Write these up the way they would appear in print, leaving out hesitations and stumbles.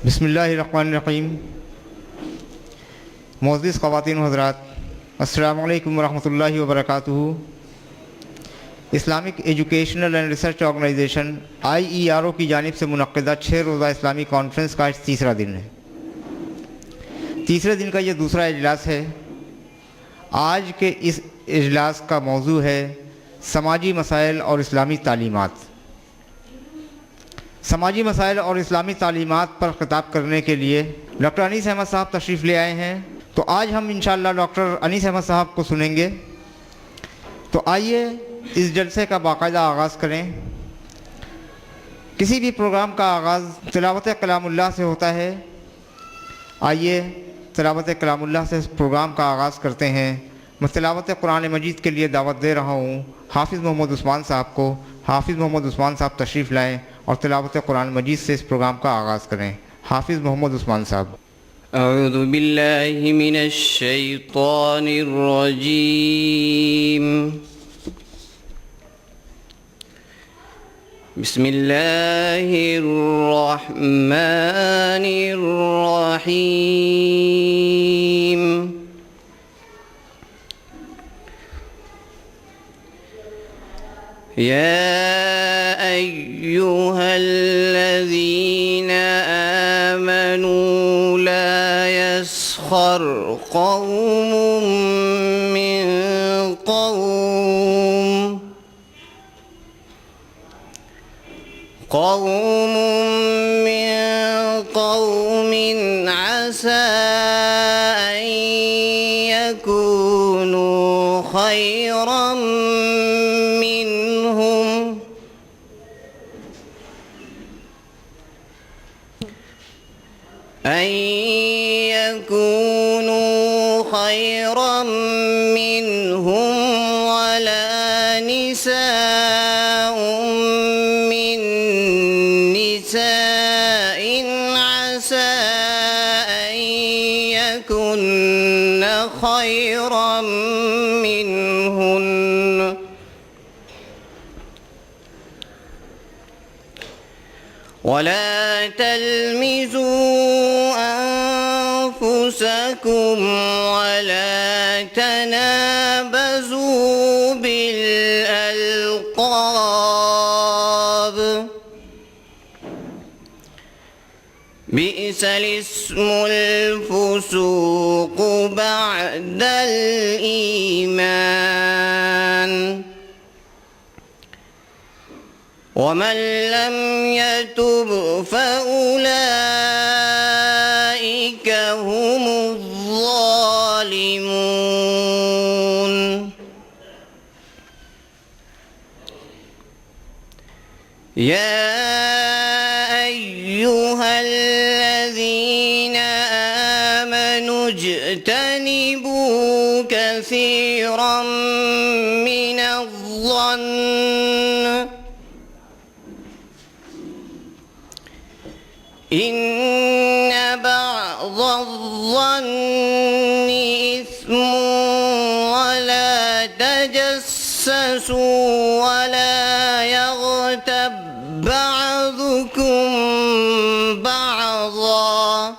بسم اللہ الرحمن الرحیم. معزز خواتین و حضرات، السلام علیکم ورحمۃ اللہ وبرکاتہ. Islamic educational and research organisation IERO کی جانب سے منعقدہ 6 روزہ اسلامی کانفرنس کا تیسرا دن ہے. تیسرے دن کا یہ دوسرا اجلاس ہے. آج کے اس اجلاس کا موضوع ہے سماجی مسائل اور اسلامی تعلیمات. سماجی مسائل اور اسلامی تعلیمات پر خطاب کرنے کے لیے ڈاکٹر انیس احمد صاحب تشریف لے آئے ہیں. تو آج ہم انشاءاللہ ڈاکٹر انیس احمد صاحب کو سنیں گے. تو آئیے اس جلسے کا باقاعدہ آغاز کریں. کسی بھی پروگرام کا آغاز تلاوت کلام اللہ سے ہوتا ہے. آئیے تلاوت کلام اللہ سے پروگرام کا آغاز کرتے ہیں. میں تلاوت قرآن مجید کے لیے دعوت دے رہا ہوں حافظ محمد عثمان صاحب کو. حافظ محمد عثمان صاحب تشریف لائیں اور تلاوت قرآن مجید سے اس پروگرام کا آغاز کریں. حافظ محمد عثمان صاحب. اعوذ باللہ من الشیطان الرجیم. بسم اللہ الرحمن الرحیم. یا ایہا الذین آمنوا لا يسخر قوم من قوم عسى أن يكونوا خيرا منهم ولا نساء من نساء عسى أن يكن خيرا منهن ولا تلمزوا أنفسكم ولا تنابزوا بالألقاب بئس الاسم الفسوق بعد الإيمان ومن لم يتب فأولئك هم الظالمون. يا أيها الذين آمنوا اجتنبوا كثيرا من الظن إن بعض الظن إثم ولا تجسسوا ولا يغتب بعضكم بعضا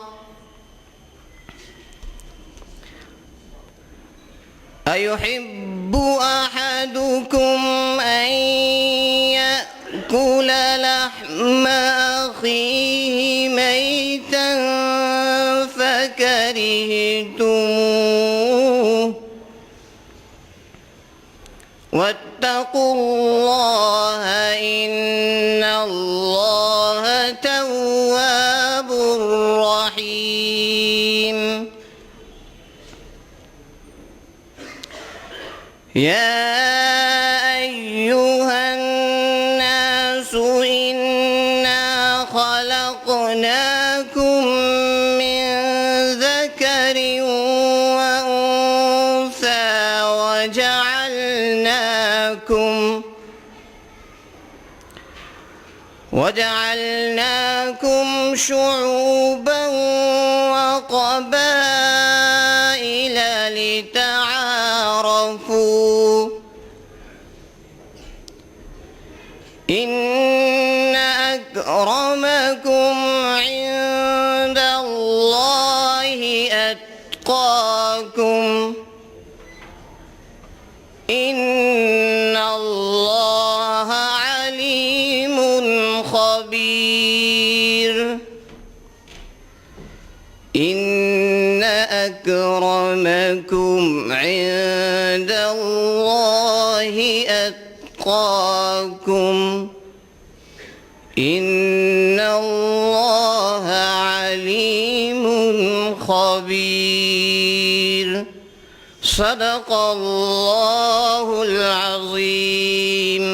أيحب أحدكم أن يأكل لحم أخيه ميتا فكرهتموه واتقوا الله إن الله تواب رحيم. يا أيها الناس إنا خلقناكم من ذكر وأنثى وجعلناكم شعوبا وقبائل لتعارفوا إن أكرمكم عند إن الله عليم خبير إن أكرمكم عند الله أتقاكم إن الله عليم خبير صدق الله العظيم.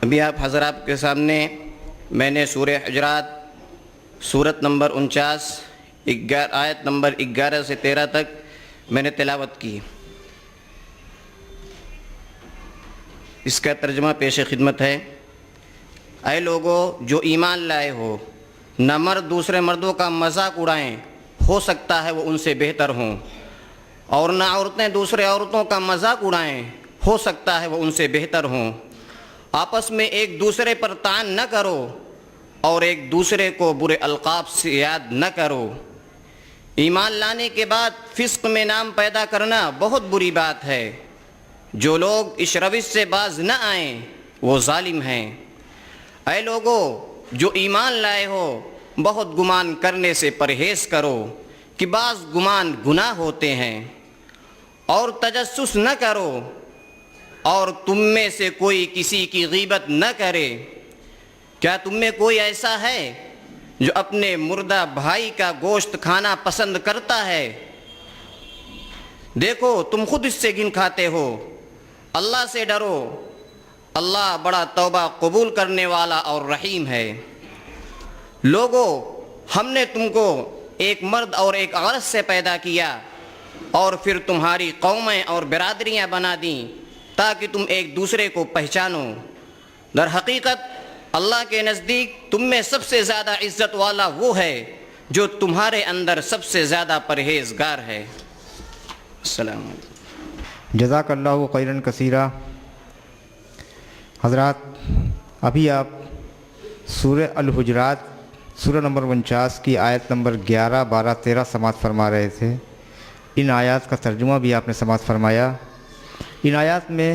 ابھی آپ حضرات کے سامنے میں نے سورہ حجرات سورت نمبر 49 آیت نمبر 11 سے 13 تک میں نے تلاوت کی. اس کا ترجمہ پیش خدمت ہے. اے لوگو جو ایمان لائے ہو، نہ مرد دوسرے مردوں کا مذاق اڑائیں، ہو سکتا ہے وہ ان سے بہتر ہوں، اور نہ عورتیں دوسرے عورتوں کا مذاق اڑائیں، ہو سکتا ہے وہ ان سے بہتر ہوں. آپس میں ایک دوسرے پر طعن نہ کرو اور ایک دوسرے کو برے القاب سے یاد نہ کرو. ایمان لانے کے بعد فسق میں نام پیدا کرنا بہت بری بات ہے. جو لوگ اس روش سے باز نہ آئیں وہ ظالم ہیں. اے لوگو جو ایمان لائے ہو، بہت گمان کرنے سے پرہیز کرو کہ بعض گمان گناہ ہوتے ہیں، اور تجسس نہ کرو، اور تم میں سے کوئی کسی کی غیبت نہ کرے. کیا تم میں کوئی ایسا ہے جو اپنے مردہ بھائی کا گوشت کھانا پسند کرتا ہے؟ دیکھو تم خود اس سے گن کھاتے ہو. اللہ سے ڈرو، اللہ بڑا توبہ قبول کرنے والا اور رحیم ہے. لوگو ہم نے تم کو ایک مرد اور ایک عورت سے پیدا کیا اور پھر تمہاری قومیں اور برادریاں بنا دیں تاکہ تم ایک دوسرے کو پہچانو. در حقیقت اللہ کے نزدیک تم میں سب سے زیادہ عزت والا وہ ہے جو تمہارے اندر سب سے زیادہ پرہیزگار ہے. السلام علیکم. جزاک اللہ خیراً کثیرا. حضرات ابھی آپ سورہ الحجرات سورہ نمبر 49 کی آیت نمبر 11، 12، 13 سماعت فرما رہے تھے. ان آیات کا ترجمہ بھی آپ نے سماعت فرمایا. ان آیات میں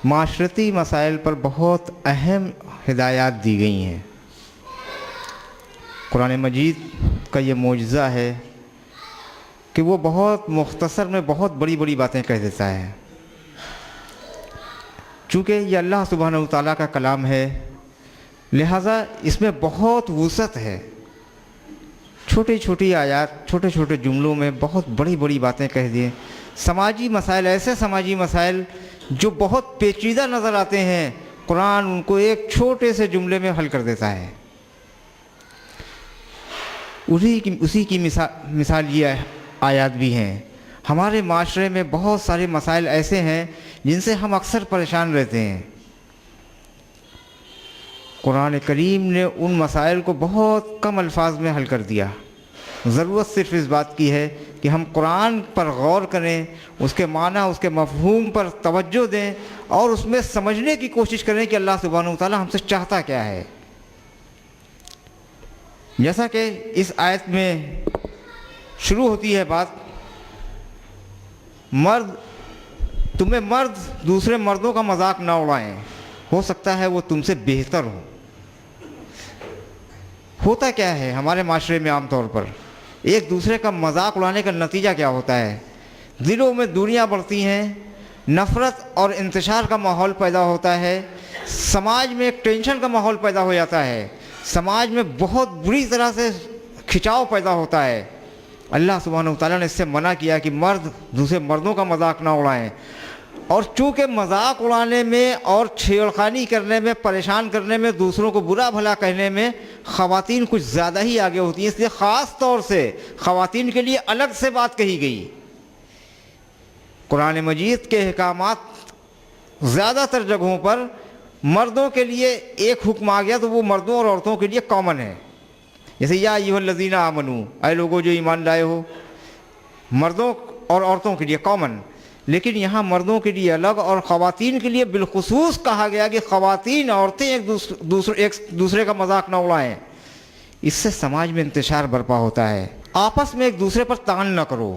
معاشرتی مسائل پر بہت اہم ہدایات دی گئی ہیں. قرآن مجید کا یہ معجزہ ہے کہ وہ بہت مختصر میں بہت بڑی بڑی باتیں کہہ دیتا ہے. چونکہ یہ اللہ سبحانہ وتعالیٰ کا کلام ہے، لہٰذا اس میں بہت وسعت ہے. چھوٹی چھوٹی آیات، چھوٹے چھوٹے جملوں میں بہت بڑی بڑی باتیں کہہ دیں. سماجی مسائل، ایسے سماجی مسائل جو بہت پیچیدہ نظر آتے ہیں، قرآن ان کو ایک چھوٹے سے جملے میں حل کر دیتا ہے. اسی کی مثال یہ آیات بھی ہیں. ہمارے معاشرے میں بہت سارے مسائل ایسے ہیں جن سے ہم اکثر پریشان رہتے ہیں. قرآن کریم نے ان مسائل کو بہت کم الفاظ میں حل کر دیا. ضرورت صرف اس بات کی ہے کہ ہم قرآن پر غور کریں، اس کے معنی، اس کے مفہوم پر توجہ دیں اور اس میں سمجھنے کی کوشش کریں کہ اللہ سبحانہ وتعالیٰ ہم سے چاہتا کیا ہے. جیسا کہ اس آیت میں شروع ہوتی ہے بات، تمہیں مرد دوسرے مردوں کا مذاق نہ اڑائیں، ہو سکتا ہے وہ تم سے بہتر ہو. ہوتا کیا ہے ہمارے معاشرے میں عام طور پر ایک دوسرے کا مذاق اڑانے کا نتیجہ کیا ہوتا ہے؟ دلوں میں دوریاں بڑھتی ہیں، نفرت اور انتشار کا ماحول پیدا ہوتا ہے، سماج میں ایک ٹینشن کا ماحول پیدا ہو جاتا ہے، سماج میں بہت بری طرح سے کھچاؤ پیدا ہوتا ہے. اللہ سبحانہ وتعالیٰ نے اس سے منع کیا کہ مرد دوسرے مردوں کا مذاق نہ اڑائیں. اور چونکہ مذاق اڑانے میں اور چھیڑخانی کرنے میں، پریشان کرنے میں، دوسروں کو برا بھلا کہنے میں خواتین کچھ زیادہ ہی آگے ہوتی ہیں، اس لیے خاص طور سے خواتین کے لیے الگ سے بات کہی گئی. قرآن مجید کے احکامات زیادہ تر جگہوں پر مردوں کے لیے ایک حکم آ گیا تو وہ مردوں اور عورتوں کے لیے کامن ہے. جیسے یا ایھا الذین آمنو، اے لوگوں جو ایمان لائے ہو، مردوں اور عورتوں کے لیے کامن. لیکن یہاں مردوں کے لیے الگ اور خواتین کے لیے بالخصوص کہا گیا کہ خواتین، عورتیں ایک دوسرے کا مذاق نہ اڑائیں. اس سے سماج میں انتشار برپا ہوتا ہے. آپس میں ایک دوسرے پر طعن نہ کرو.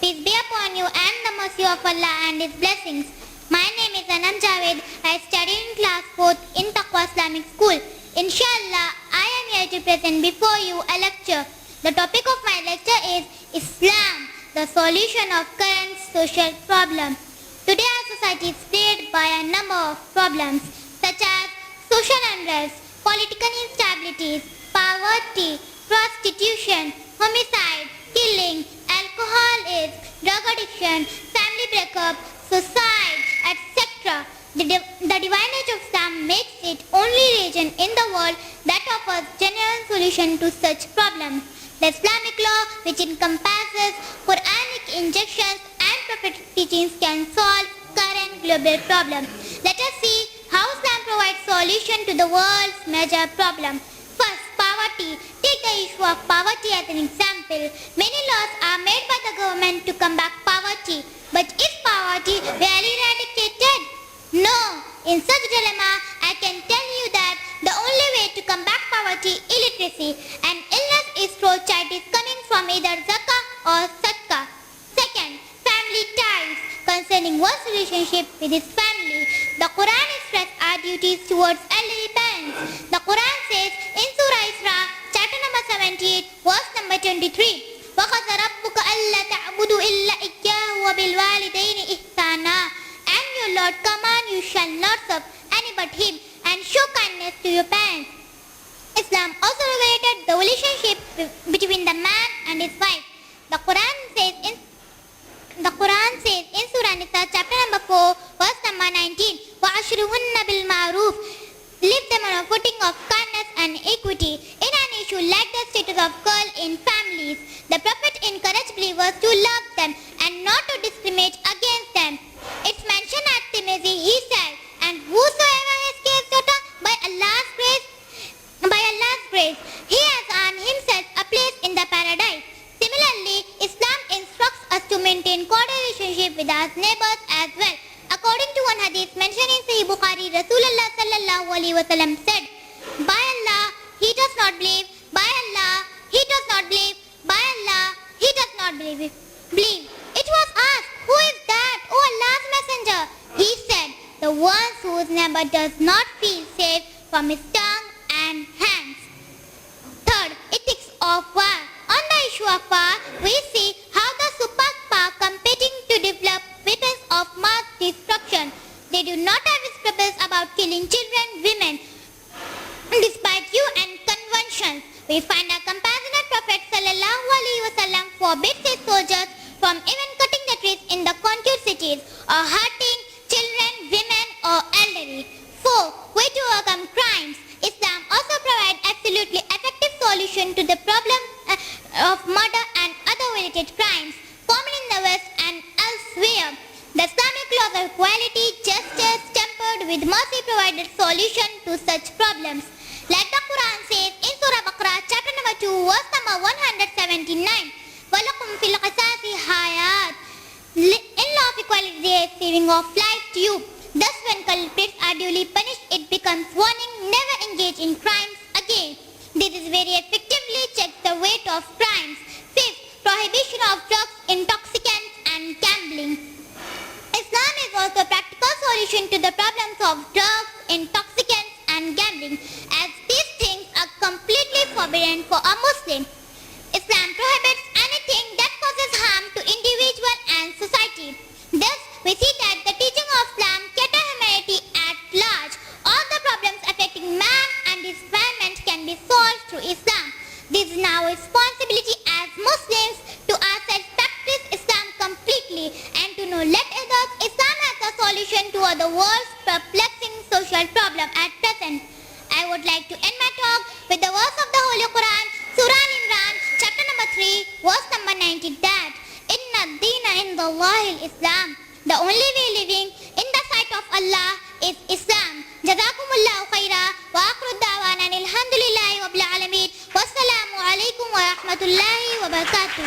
Peace be upon you and the mercy of Allah and His blessings. My name is Anam Javed. I study in class 4th in Taqwa Islamic School. Inshallah, I am here to present before you a lecture. The topic of my lecture is Islam, the solution of current social problems. Today our society is plagued by a number of problems such as social unrest, political instabilities, poverty, prostitution, homicide, killing, alcoholism, drug addiction, family breakup, suicide, etc. The divine age of Islam makes it only religion in the world that offers genuine solution to such problems. The Islamic law, which encompasses Quranic injunctions and prophetic teachings, can solve current global problems. Let us see how Islam provides solution to the world's major problem. First, poverty. Take the issue of poverty as an example. Many laws are made by the government to combat poverty. But is poverty really eradicated? No. In such dilemma, I can tell you that the only way to combat poverty, illiteracy, and illness is through child is coming from either zakah or sadaqah. Second, family ties. Concerning one's relationship with his family, the Quran expresses our duties towards elderly parents. The Quran says in Surah Isra, chapter number 78, verse number 23, وَقَضَى رَبُّكَ أَلَّا تَعْبُدُوا إِلَّا إِيَّاهُ وَبِالْوَالِدَيْنِ إِحْسَانًا. And your Lord command you shall not serve any but Him and show kindness to your parents. Islam also regulated the relationship between the man and his wife. The Quran says in Surah Nisa, chapter number 4, verse number 19, وَعَشْرُهُنَّ بِالْمَعْرُوفِ. Live them on a footing of kindness and equity. In an issue like the status of girl in families, the Prophet encouraged believers to love them and not to discriminate against them. It's mentioned at Tirmidhi, he said, and whosoever has kissed daughter by Allah's grace, he has earned himself a place in the paradise. Similarly, Islam instructs us to maintain cordial relationship with our neighbors as well. According to one hadith mentioned in Sahih Bukhari, Rasulullah sallallahu alaihi wasallam said, by Allah, he does not believe, by Allah, he does not believe, by Allah, he does not believe. It was asked, who is that, O Allah's messenger? He said, the one whose neighbor does not feel safe from his tongue and hands. Third, ethics of war. On the Shuafa, we see how the superpower competing to develop weapons of mass destruction. They do not have scruples about killing children, women. Despite UN conventions, we find a compassionate Prophet ﷺ forbids his soldiers from even cutting the trees in the conquered cities or hurting children, women or elderly. 4. Way to overcome crimes. Islam also provides absolutely effective solution to the problem of murder and other related crimes common in the West and elsewhere. The Islamic laws of equality, justice, tempered with mercy provided solution to such problems. Like the Quran says in Surah Baqarah, chapter number 2, verse number 179, وَلَكُمْ فِي الْقِصَاصِ حَيَاةٌ. In law of equality, there is saving of life to you. Thus, when culprits are duly punished, it becomes warning, never engage in crimes again. This is very effectively checks the weight of crimes. 5th, prohibition of drugs, intoxicants and gambling. Islam is also a practical solution to the problems of drugs, intoxicants and gambling, as these things are completely forbidden for a Muslim. Islam prohibits anything that causes harm to individual and society. Thus, we see that the teaching of Islam cater humanity at large. All the problems affecting man and his environment can be solved through Islam. This is now a responsibility as Muslims to ourselves practice Islam completely and to know let others Islam as a solution to the world's perplexing social problem at present. I would like to end my talk with the verse of the Holy Quran, Surah Al-Imran, chapter number 3, verse number 90, that Inna ad-deena inda Allahi al-Islam. The only way living in the sight of Allah is Islam. Jazakumullahu khaira wa akhiru da'wana alhamdulillahi rabbil alamin. Wassalamu alaikum wa rahmatullahi wa barakatuh.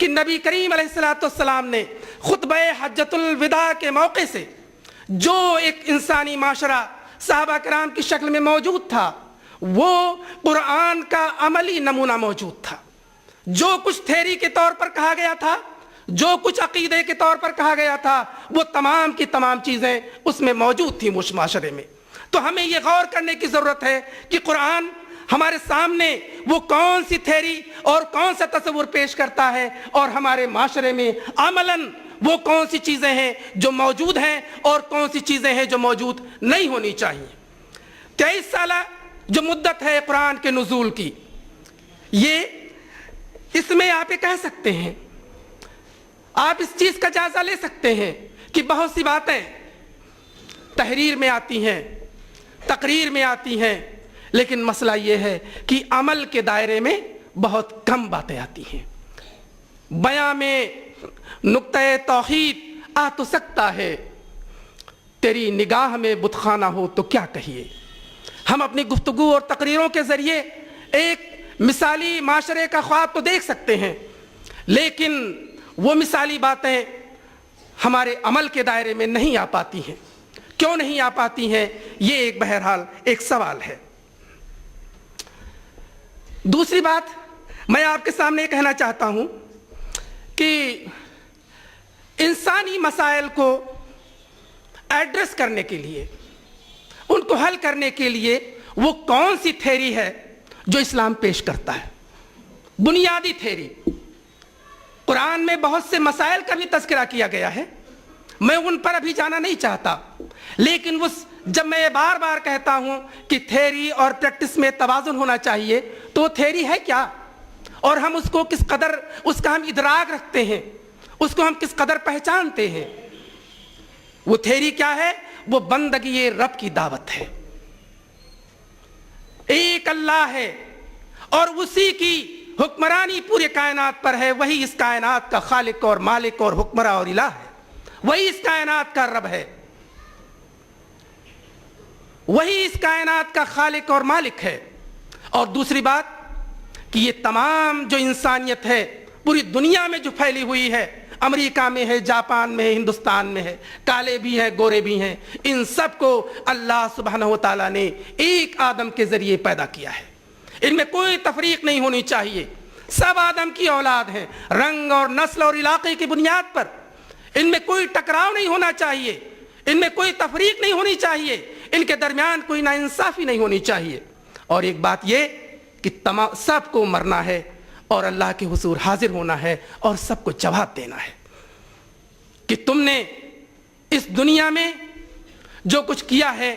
کہ نبی کریم علیہ السلام نے خطبہ حجۃ الوداع کے موقع سے جو ایک انسانی معاشرہ صحابہ کرام کی شکل میں موجود تھا وہ قرآن کا عملی نمونہ موجود تھا. جو کچھ تھیری کے طور پر کہا گیا تھا، جو کچھ عقیدے کے طور پر کہا گیا تھا، وہ تمام کی تمام چیزیں اس میں موجود تھیں اس معاشرے میں. تو ہمیں یہ غور کرنے کی ضرورت ہے کہ قرآن ہمارے سامنے وہ کون سی تھیری اور کون سا تصور پیش کرتا ہے، اور ہمارے معاشرے میں عملاً وہ کون سی چیزیں ہیں جو موجود ہیں اور کون سی چیزیں ہیں جو موجود نہیں ہونی چاہیے. 23 سالہ جو مدت ہے قرآن کے نزول کی، یہ اس میں آپ یہ کہہ سکتے ہیں، آپ اس چیز کا جائزہ لے سکتے ہیں کہ بہت سی باتیں تحریر میں آتی ہیں، تقریر میں آتی ہیں، لیکن مسئلہ یہ ہے کہ عمل کے دائرے میں بہت کم باتیں آتی ہیں. بیان میں نقطہ توحید آ تو سکتا ہے، تیری نگاہ میں بت خانہ ہو تو کیا کہیے. ہم اپنی گفتگو اور تقریروں کے ذریعے ایک مثالی معاشرے کا خواب تو دیکھ سکتے ہیں، لیکن وہ مثالی باتیں ہمارے عمل کے دائرے میں نہیں آ پاتی ہیں. کیوں نہیں آ پاتی ہیں، یہ ایک بہرحال ایک سوال ہے. دوسری بات میں آپ کے سامنے یہ کہنا چاہتا ہوں کہ انسانی مسائل کو ایڈریس کرنے کے لیے، ان کو حل کرنے کے لیے وہ کون سی تھیری ہے جو اسلام پیش کرتا ہے. بنیادی تھیری. قرآن میں بہت سے مسائل کا بھی تذکرہ کیا گیا ہے، میں ان پر ابھی جانا نہیں چاہتا، لیکن جب میں یہ بار بار کہتا ہوں کہ تھیری اور پریکٹس میں توازن ہونا چاہیے، تو تھیری ہے کیا، اور ہم اس کو کس قدر اس کا ہم ادراک رکھتے ہیں، اس کو ہم کس قدر پہچانتے ہیں. وہ تھیری کیا ہے؟ وہ بندگی رب کی دعوت ہے. ایک اللہ ہے اور اسی کی حکمرانی پورے کائنات پر ہے. وہی اس کائنات کا خالق اور مالک اور حکمراں اور الہ ہے. وہی اس کائنات کا رب ہے، وہی اس کائنات کا خالق اور مالک ہے. اور دوسری بات کہ یہ تمام جو انسانیت ہے پوری دنیا میں جو پھیلی ہوئی ہے، امریکہ میں ہے، جاپان میں ہے، ہندوستان میں ہے، کالے بھی ہیں، گورے بھی ہیں، ان سب کو اللہ سبحانہ و تعالیٰ نے ایک آدم کے ذریعے پیدا کیا ہے. ان میں کوئی تفریق نہیں ہونی چاہیے. سب آدم کی اولاد ہیں، رنگ اور نسل اور علاقے کی بنیاد پر. ان میں کوئی ٹکراؤ نہیں ہونا چاہیے، ان میں کوئی تفریق نہیں ہونی چاہیے، ان کے درمیان کوئی ناانصافی نہیں ہونی چاہیے. اور ایک بات یہ کہ سب کو مرنا ہے اور اللہ کے حضور حاضر ہونا ہے اور سب کو جواب دینا ہے کہ تم نے اس دنیا میں جو کچھ کیا ہے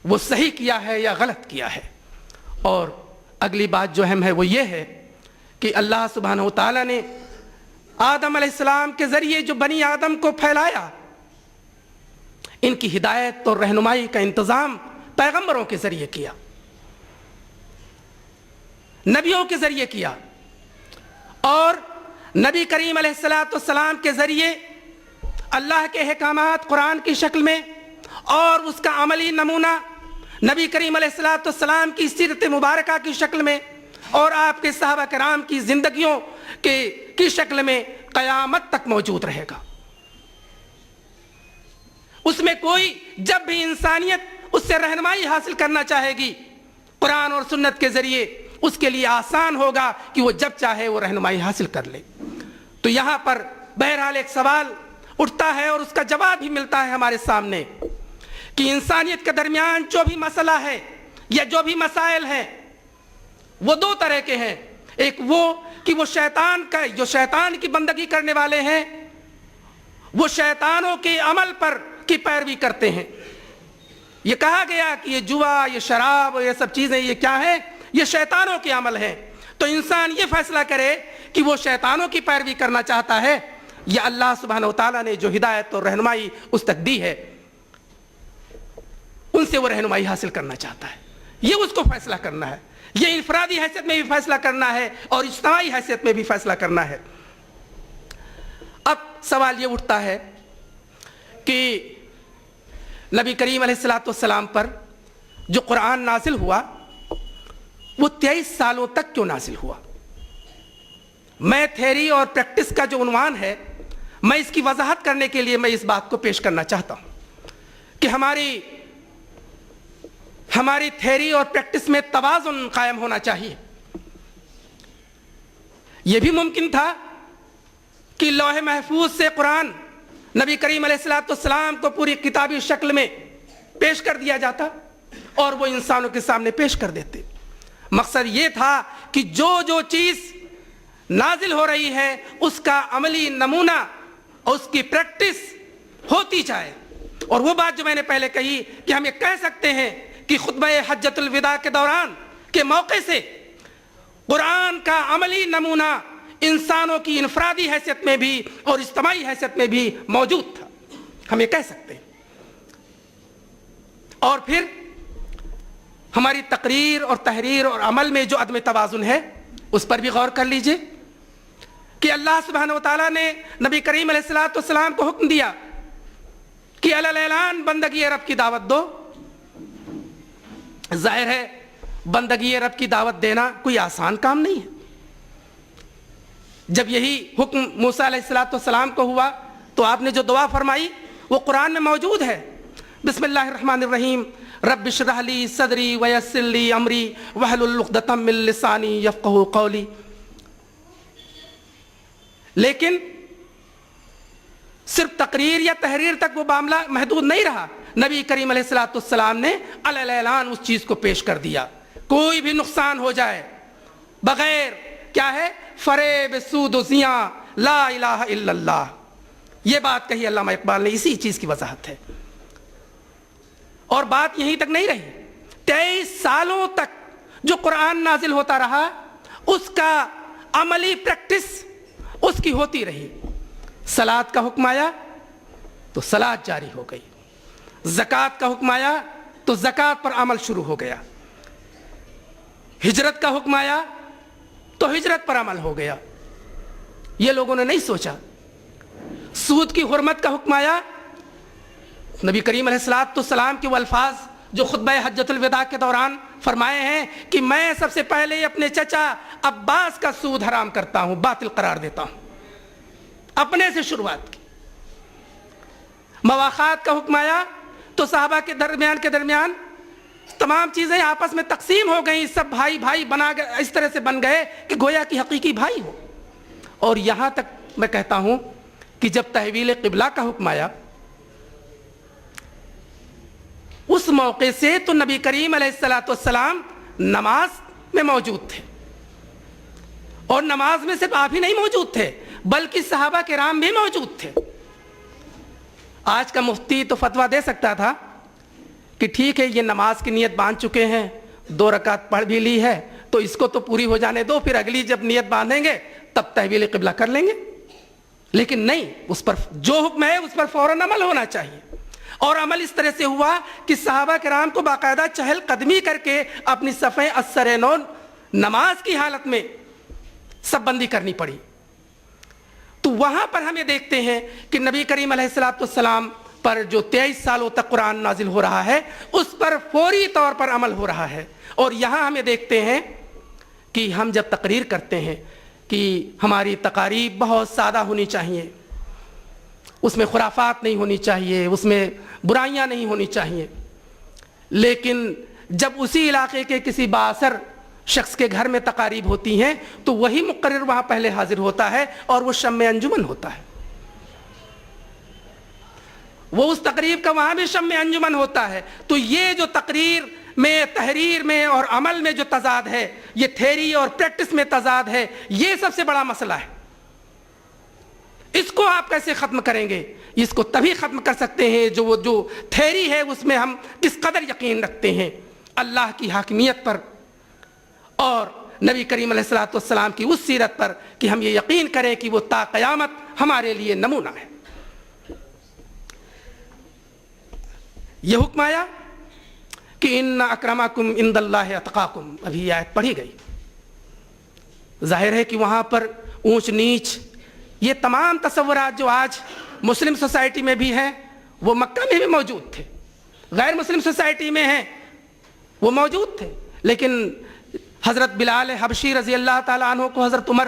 وہ صحیح کیا ہے یا غلط کیا ہے. اور اگلی بات جو اہم ہے وہ یہ ہے کہ اللہ سبحانہ و تعالیٰ نے آدم علیہ السلام کے ذریعے جو بنی آدم کو پھیلایا، ان کی ہدایت اور رہنمائی کا انتظام پیغمبروں کے ذریعے کیا، نبیوں کے ذریعے کیا، اور نبی کریم علیہ السلام کے ذریعے اللہ کے احکامات قرآن کی شکل میں اور اس کا عملی نمونہ نبی کریم علیہ السلام کی سیرت مبارکہ کی شکل میں اور آپ کے صحابہ کرام کی زندگیوں کی شکل میں قیامت تک موجود رہے گا. اس میں کوئی جب بھی انسانیت اس سے رہنمائی حاصل کرنا چاہے گی قرآن اور سنت کے ذریعے، اس کے لیے آسان ہوگا کہ وہ جب چاہے وہ رہنمائی حاصل کر لے. تو یہاں پر بہرحال ایک سوال اٹھتا ہے اور اس کا جواب بھی ملتا ہے ہمارے سامنے کہ انسانیت کے درمیان جو بھی مسئلہ ہے یا جو بھی مسائل ہیں وہ دو طرح کے ہیں. ایک وہ کہ وہ جو شیطان کی بندگی کرنے والے ہیں، وہ شیطانوں کے عمل پر کی پیروی کرتے ہیں. یہ کہا گیا کہ یہ جوا، یہ شراب، یہ سب چیزیں یہ کیا ہیں؟ یہ شیطانوں کے عمل ہیں. تو انسان یہ فیصلہ کرے کہ وہ شیطانوں کی پیروی کرنا چاہتا ہے یا اللہ سبحانہ و تعالیٰ نے جو ہدایت اور رہنمائی اس تک دی ہے ان سے وہ رہنمائی حاصل کرنا چاہتا ہے. یہ اس کو فیصلہ کرنا ہے. یہ انفرادی حیثیت میں بھی فیصلہ کرنا ہے اور اجتماعی حیثیت میں بھی فیصلہ کرنا ہے. اب سوال یہ اٹھتا ہے کہ نبی کریم علیہ السلام پر جو قرآن نازل ہوا وہ 23 سالوں تک کیوں نازل ہوا؟ میں تھیری اور پریکٹس کا جو عنوان ہے، میں اس کی وضاحت کرنے کے لیے میں اس بات کو پیش کرنا چاہتا ہوں کہ ہماری تھیری اور پریکٹس میں توازن قائم ہونا چاہیے۔ یہ بھی ممکن تھا کہ لوح محفوظ سے قرآن نبی کریم علیہ السلام کو پوری کتابی شکل میں پیش کر دیا جاتا اور وہ انسانوں کے سامنے پیش کر دیتے۔ مقصد یہ تھا کہ جو چیز نازل ہو رہی ہے اس کا عملی نمونہ اور اس کی پریکٹس ہوتی جائے۔ اور وہ بات جو میں نے پہلے کہی کہ ہم یہ کہہ سکتے ہیں کہ خطبہ حجۃ الوداع کے دوران کے موقع سے قرآن کا عملی نمونہ انسانوں کی انفرادی حیثیت میں بھی اور اجتماعی حیثیت میں بھی موجود تھا، ہم یہ کہہ سکتے ہیں۔ اور پھر ہماری تقریر اور تحریر اور عمل میں جو عدم توازن ہے اس پر بھی غور کر لیجئے کہ اللہ سبحانہ و تعالیٰ نے نبی کریم علیہ السلام کو حکم دیا کہ علی اعلان بندگی رب کی دعوت دو۔ ظاہر ہے بندگی رب کی دعوت دینا کوئی آسان کام نہیں ہے۔ جب یہی حکم موسیٰ علیہ السلام کو ہوا تو آپ نے جو دعا فرمائی وہ قرآن میں موجود ہے۔ بسم اللہ الرحمن الرحیم، رب اشرح لی صدری ویسر لی امری واحلل عقدۃ من لسانی یفقہوا قولی۔ لیکن صرف تقریر یا تحریر تک وہ معاملہ محدود نہیں رہا، نبی کریم علیہ السلام نے علی اعلان اس چیز کو پیش کر دیا۔ کوئی بھی نقصان ہو جائے بغیر کیا ہے فریب سود و زیاں لا الہ الا اللہ، یہ بات کہی علامہ اقبال نے، اسی چیز کی وضاحت ہے۔ اور بات یہیں تک نہیں رہی، 23 سالوں تک جو قرآن نازل ہوتا رہا اس کا عملی پریکٹس اس کی ہوتی رہی۔ صلاۃ کا حکم آیا تو صلاۃ جاری ہو گئی، زکوٰۃ کا حکم آیا تو زکوٰۃ پر عمل شروع ہو گیا، ہجرت کا حکم آیا تو ہجرت پر عمل ہو گیا۔ یہ لوگوں نے نہیں سوچا۔ سود کی حرمت کا حکم آیا، نبی کریم علیہ السلام کے وہ الفاظ جو خطبہ حجۃ الوداع کے دوران فرمائے ہیں کہ میں سب سے پہلے اپنے چچا عباس کا سود حرام کرتا ہوں، باطل قرار دیتا ہوں، اپنے سے شروعات کی۔ مواخات کا حکم آیا تو صحابہ کے درمیان تمام چیزیں آپس میں تقسیم ہو گئیں، سب بھائی بھائی بنا گئے، اس طرح سے بن گئے کہ گویا کہ حقیقی بھائی ہو۔ اور یہاں تک میں کہتا ہوں کہ جب تحویل قبلہ کا حکم آیا اس موقع سے تو نبی کریم علیہ السلام نماز میں موجود تھے، اور نماز میں صرف آپ ہی نہیں موجود تھے بلکہ صحابہ کرام بھی موجود تھے۔ آج کا مفتی تو فتویٰ دے سکتا تھا کہ ٹھیک ہے یہ نماز کی نیت باندھ چکے ہیں، 2 رکعت پڑھ بھی لی ہے تو اس کو تو پوری ہو جانے دو، پھر اگلی جب نیت باندھیں گے تب تحویل قبلہ کر لیں گے۔ لیکن نہیں، اس پر جو حکم ہے اس پر فوراً عمل ہونا چاہیے۔ اور عمل اس طرح سے ہوا کہ صحابہ کرام کو باقاعدہ چہل قدمی کر کے اپنی صفیں اثر نو نماز کی حالت میں سب بندی کرنی پڑی۔ تو وہاں پر ہم یہ دیکھتے ہیں کہ نبی کریم علیہ السلام پر جو 23 سالوں تک قرآن نازل ہو رہا ہے اس پر فوری طور پر عمل ہو رہا ہے۔ اور یہاں ہم یہ دیکھتے ہیں کہ ہم جب تقریر کرتے ہیں کہ ہماری تقاریب بہت سادہ ہونی چاہیے، اس میں خرافات نہیں ہونی چاہیے، اس میں برائیاں نہیں ہونی چاہیے، لیکن جب اسی علاقے کے کسی بااثر شخص کے گھر میں تقاریب ہوتی ہیں تو وہی مقرر وہاں پہلے حاضر ہوتا ہے اور وہ شمع انجمن ہوتا ہے، وہ اس تقریب کا وہاں بھی شمع انجمن ہوتا ہے۔ تو یہ جو تقریر میں، تحریر میں اور عمل میں جو تضاد ہے، یہ تھیری اور پریکٹس میں تضاد ہے، یہ سب سے بڑا مسئلہ ہے۔ اس کو آپ کیسے ختم کریں گے؟ اس کو تبھی ختم کر سکتے ہیں جو تھیری ہے اس میں ہم کس قدر یقین رکھتے ہیں اللہ کی حاکمیت پر اور نبی کریم علیہ السلام کی اس سیرت پر کہ ہم یہ یقین کریں کہ وہ تا قیامت ہمارے لیے نمونہ ہے۔ یہ حکم آیا کہ ان اکرمکم عند اللہ اتقاکم، ابھی یہ آیت پڑھی گئی۔ ظاہر ہے کہ وہاں پر اونچ نیچ، یہ تمام تصورات جو آج مسلم سوسائٹی میں بھی ہیں وہ مکہ میں بھی موجود تھے، غیر مسلم سوسائٹی میں ہیں وہ موجود تھے۔ لیکن حضرت بلال حبشی رضی اللہ تعالیٰ عنہ کو حضرت عمر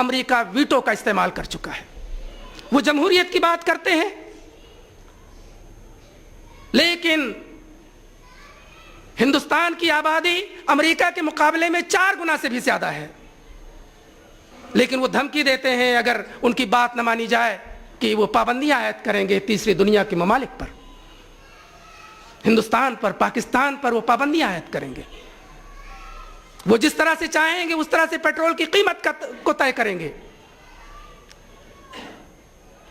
امریکہ ویٹو کا استعمال کر چکا ہے. وہ جمہوریت کی بات کرتے ہیں لیکن ہندوستان کی آبادی امریکہ کے مقابلے میں 4 گنا سے بھی زیادہ ہے. لیکن وہ دھمکی دیتے ہیں اگر ان کی بات نہ مانی جائے کہ وہ پابندیاں عائد کریں گے تیسری دنیا کے ممالک پر، ہندوستان پر، پاکستان پر وہ پابندیاں عائد کریں گے. وہ جس طرح سے چاہیں گے اس طرح سے پیٹرول کی قیمت کو طے کریں گے.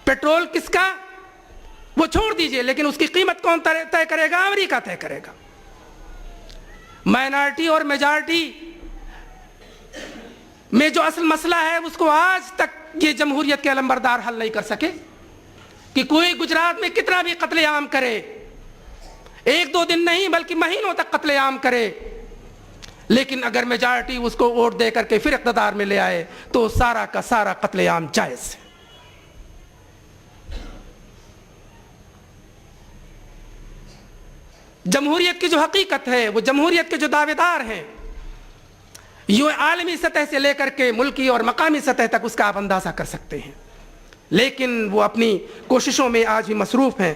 پیٹرول کس کا وہ چھوڑ دیجئے، لیکن اس کی قیمت کون طے کرے گا؟ امریکہ طے کرے گا. مائنارٹی اور میجارٹی میں جو اصل مسئلہ ہے اس کو آج تک یہ جمہوریت کے علمبردار حل نہیں کر سکے کہ کوئی گجرات میں کتنا بھی قتل عام کرے، 1-2 دن نہیں بلکہ مہینوں تک قتل عام کرے، لیکن اگر میجارٹی اس کو ووٹ دے کر کے پھر اقتدار میں لے آئے تو سارا کا سارا قتل عام جائز ہے. جمہوریت کی جو حقیقت ہے، وہ جمہوریت کے جو دعوے دار ہیں، یہ عالمی سطح سے لے کر کے ملکی اور مقامی سطح تک اس کا آپ اندازہ کر سکتے ہیں، لیکن وہ اپنی کوششوں میں آج بھی مصروف ہیں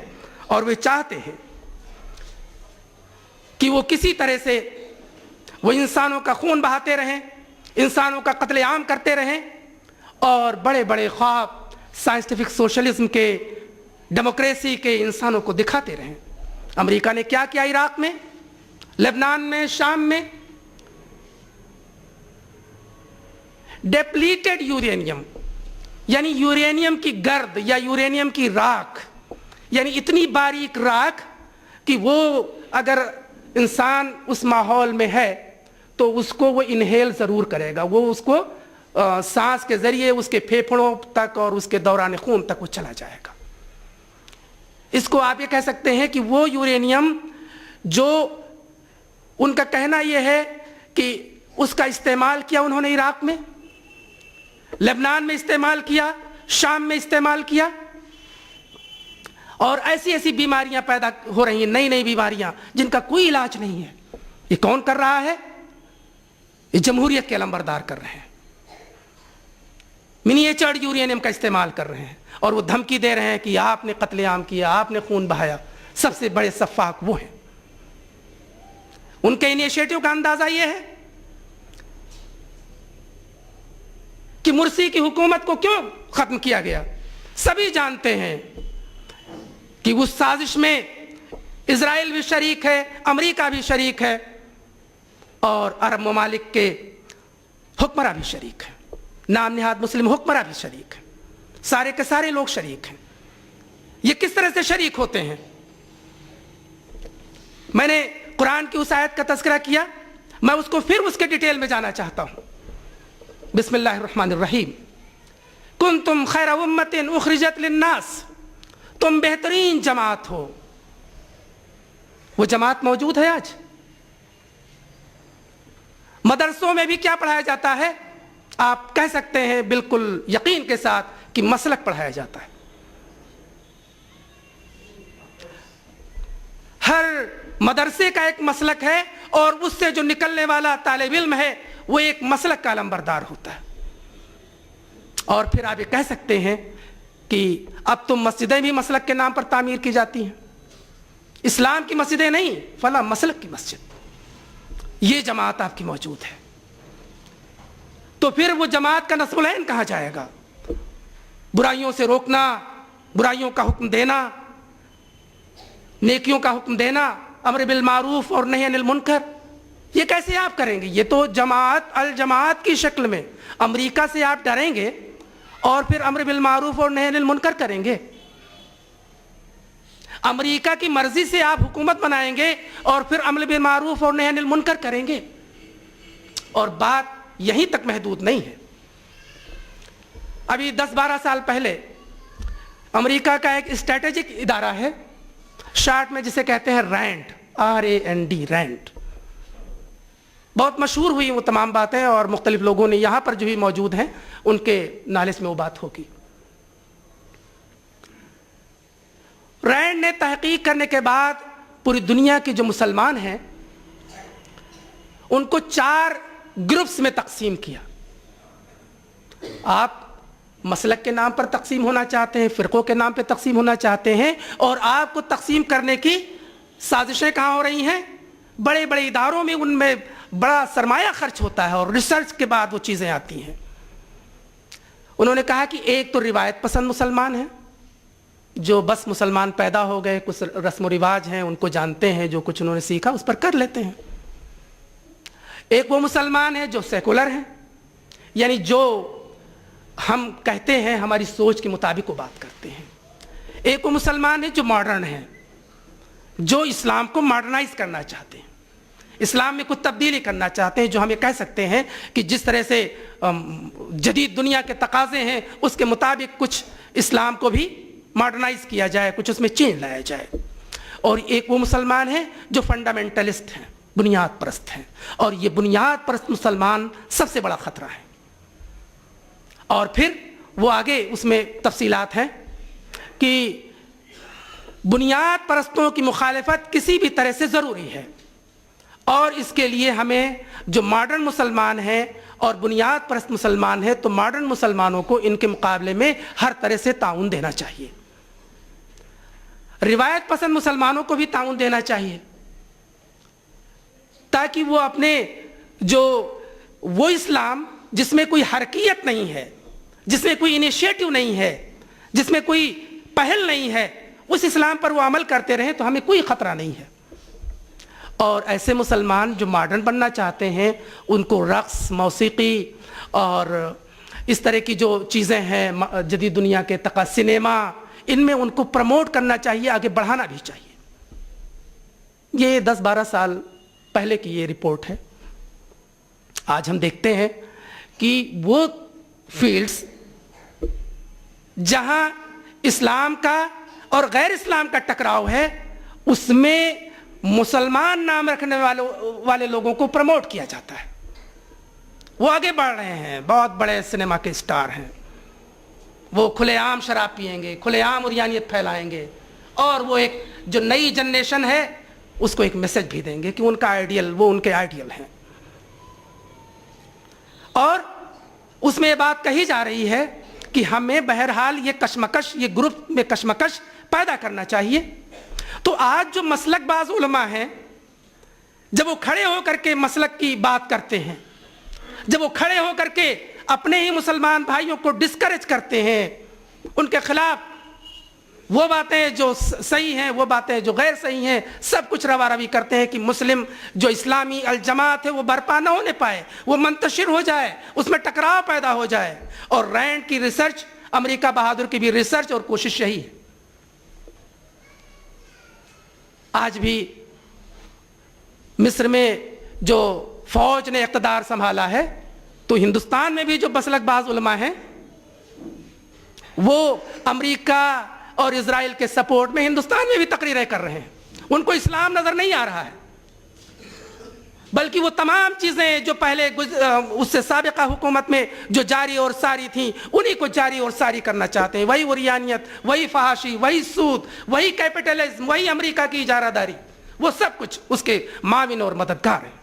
اور وہ چاہتے ہیں کہ وہ کسی طرح سے وہ انسانوں کا خون بہاتے رہیں، انسانوں کا قتل عام کرتے رہیں اور بڑے بڑے خواب سائنٹیفک سوشلزم کے، ڈیموکریسی کے انسانوں کو دکھاتے رہیں. امریکہ نے کیا کیا عراق میں، لبنان میں، شام میں؟ ڈیپلیٹڈ یورینیم، یعنی یورینیم کی گرد یا یورینیم کی راکھ، یعنی اتنی باریک راکھ کہ وہ اگر انسان اس ماحول میں ہے تو اس کو وہ انہیل ضرور کرے گا، وہ اس کو سانس کے ذریعے اس کے پھیپھڑوں تک اور اس کے دوران خون تک وہ چلا جائے گا. اس کو آپ یہ کہہ سکتے ہیں کہ وہ یورینیم جو ان کا کہنا یہ ہے کہ اس کا استعمال کیا انہوں نے عراق میں، لبنان میں استعمال کیا، شام میں استعمال کیا، اور ایسی ایسی بیماریاں پیدا ہو رہی ہیں، نئی نئی بیماریاں جن کا کوئی علاج نہیں ہے. یہ کون کر رہا ہے؟ یہ جمہوریت کے علمبردار کر رہے ہیں، منیچرڈ یورینیم کا استعمال کر رہے ہیں اور وہ دھمکی دے رہے ہیں کہ آپ نے قتل عام کیا، آپ نے خون بہایا. سب سے بڑے سفاک وہ ہیں. ان کے انیشیٹو کا اندازہ یہ ہے کہ مرسی کی حکومت کو کیوں ختم کیا گیا. سبھی جانتے ہیں کہ اس سازش میں اسرائیل بھی شریک ہے، امریکہ بھی شریک ہے اور عرب ممالک کے حکمراں بھی شریک ہیں، نام نہاد مسلم حکمراں بھی شریک ہیں، سارے کے سارے لوگ شریک ہیں. یہ کس طرح سے شریک ہوتے ہیں؟ میں نے قرآن کی اس آیت کا تذکرہ کیا، میں اس کو پھر اس کے ڈیٹیل میں جانا چاہتا ہوں. بسم اللہ الرحمن الرحیم. کنتم خیر امت اخرجت للناس، تم بہترین جماعت ہو. وہ جماعت موجود ہے آج؟ مدرسوں میں بھی کیا پڑھایا جاتا ہے؟ آپ کہہ سکتے ہیں بالکل یقین کے ساتھ کہ مسلک پڑھایا جاتا ہے. ہر مدرسے کا ایک مسلک ہے اور اس سے جو نکلنے والا طالب علم ہے وہ ایک مسلک کا علمبردار ہوتا ہے. اور پھر آپ یہ کہہ سکتے ہیں کہ اب تو مسجدیں بھی مسلک کے نام پر تعمیر کی جاتی ہیں. اسلام کی مسجدیں نہیں، فلاں مسلک کی مسجد. یہ جماعت آپ کی موجود ہے. تو پھر وہ جماعت کا نصب العین کہاں جائے گا؟ برائیوں سے روکنا، برائیوں کا حکم دینا، نیکیوں کا حکم دینا، امر بالمعروف اور نہی عن المنکر، یہ کیسے آپ کریں گے؟ یہ تو جماعت الجماعت کی شکل میں امریکہ سے آپ ڈریں گے اور پھر امر بالمعروف اور نہی عن المنکر کریں گے. امریکہ کی مرضی سے آپ حکومت بنائیں گے اور پھر امر بالمعروف اور نہی عن المنکر کریں گے. اور بات یہیں تک محدود نہیں ہے. ابھی 10-12 سال پہلے امریکہ کا ایک اسٹریٹجک ادارہ ہے، شارٹ میں جسے کہتے ہیں رینڈ، RAND، رینڈ. بہت مشہور ہوئی وہ تمام باتیں اور مختلف لوگوں نے یہاں پر جو بھی موجود ہیں ان کے نالج میں وہ بات ہوگی. رینڈ نے تحقیق کرنے کے بعد پوری دنیا کے جو مسلمان ہیں ان کو 4 گروپس میں تقسیم کیا. آپ مسلک کے نام پر تقسیم ہونا چاہتے ہیں, فرقوں کے نام پہ تقسیم ہونا چاہتے ہیں, اور آپ کو تقسیم کرنے کی سازشیں کہاں ہو رہی ہیں؟ بڑے بڑے اداروں میں, ان میں بڑا سرمایہ خرچ ہوتا ہے اور ریسرچ کے بعد وہ چیزیں آتی ہیں. انہوں نے کہا کہ ایک تو روایت پسند مسلمان ہیں, جو بس مسلمان پیدا ہو گئے, کچھ رسم و رواج ہیں ان کو جانتے ہیں, جو کچھ انہوں نے سیکھا اس پر کر لیتے ہیں. ایک وہ مسلمان ہے جو سیکولر ہیں, یعنی جو ہم کہتے ہیں ہماری سوچ کے مطابق وہ بات کرتے ہیں. ایک وہ مسلمان ہے جو ماڈرن ہیں, جو اسلام کو ماڈرنائز کرنا چاہتے ہیں, اسلام میں کچھ تبدیلی کرنا چاہتے ہیں, جو ہم یہ کہہ سکتے ہیں کہ جس طرح سے جدید دنیا کے تقاضے ہیں اس کے مطابق کچھ اسلام کو بھی ماڈرنائز کیا جائے, کچھ اس میں چینج لایا جائے. اور ایک وہ مسلمان ہے جو فنڈامنٹلسٹ ہیں, بنیاد پرست ہیں, اور یہ بنیاد پرست مسلمان سب سے بڑا خطرہ ہے. اور پھر وہ آگے اس میں تفصیلات ہیں کہ بنیاد پرستوں کی مخالفت کسی بھی طرح سے ضروری ہے, اور اس کے لیے ہمیں جو ماڈرن مسلمان ہیں اور بنیاد پرست مسلمان ہیں, تو ماڈرن مسلمانوں کو ان کے مقابلے میں ہر طرح سے تعاون دینا چاہیے. روایت پسند مسلمانوں کو بھی تعاون دینا چاہیے, تاکہ وہ اپنے وہ اسلام جس میں کوئی حرکیت نہیں ہے, جس میں کوئی انیشیٹو نہیں ہے, جس میں کوئی پہل نہیں ہے, اس اسلام پر وہ عمل کرتے رہیں تو ہمیں کوئی خطرہ نہیں ہے. اور ایسے مسلمان جو ماڈرن بننا چاہتے ہیں ان کو رقص, موسیقی اور اس طرح کی جو چیزیں ہیں جدید دنیا کے سنیما, ان میں ان کو پروموٹ کرنا چاہیے, آگے بڑھانا بھی چاہیے. یہ 10-12 سال پہلے کی یہ رپورٹ ہے. آج ہم دیکھتے ہیں کہ وہ فیلڈز جہاں اسلام کا اور غیر اسلام کا ٹکراؤ ہے, اس میں مسلمان نام رکھنے والے لوگوں کو پروموٹ کیا جاتا ہے. وہ آگے بڑھ رہے ہیں, بہت بڑے سنیما کے اسٹار ہیں, وہ کھلے عام شراب پیئیں گے, کھلے عام عریانیت پھیلائیں گے, اور وہ ایک جو نئی جنریشن ہے اس کو ایک میسج بھی دیں گے کہ ان کا آئیڈیل, وہ ان کے آئیڈیل ہیں. اور اس میں یہ بات کہی جا رہی ہے کہ ہمیں بہرحال یہ کشمکش, یہ گروپ میں کشمکش پیدا کرنا چاہیے. تو آج جو مسلک باز علماء ہیں, جب وہ کھڑے ہو کر کے مسلک کی بات کرتے ہیں, جب وہ کھڑے ہو کر کے اپنے ہی مسلمان بھائیوں کو ڈسکریج کرتے ہیں, ان کے خلاف وہ باتیں جو صحیح ہیں, وہ باتیں جو غیر صحیح ہیں, سب کچھ روا روی کرتے ہیں کہ مسلم جو اسلامی الجماعت ہے وہ برپا نہ ہونے پائے, وہ منتشر ہو جائے, اس میں ٹکراؤ پیدا ہو جائے. اور رینڈ کی ریسرچ, امریکہ بہادر کی بھی ریسرچ اور کوشش یہی ہے. آج بھی مصر میں جو فوج نے اقتدار سنبھالا ہے, تو ہندوستان میں بھی جو مسلک باز علماء ہیں وہ امریکہ اور اسرائیل کے سپورٹ میں ہندوستان میں بھی تقریریں کر رہے ہیں. ان کو اسلام نظر نہیں آ رہا ہے, بلکہ وہ تمام چیزیں جو پہلے اس سے سابقہ حکومت میں جو جاری اور ساری تھیں, انہی کو جاری اور ساری کرنا چاہتے ہیں. وہی عریانیت, وہی فحاشی, وہی سود, وہی کیپٹلزم, وہی امریکہ کی اجارہ داری, وہ سب کچھ اس کے معاون اور مددگار ہیں.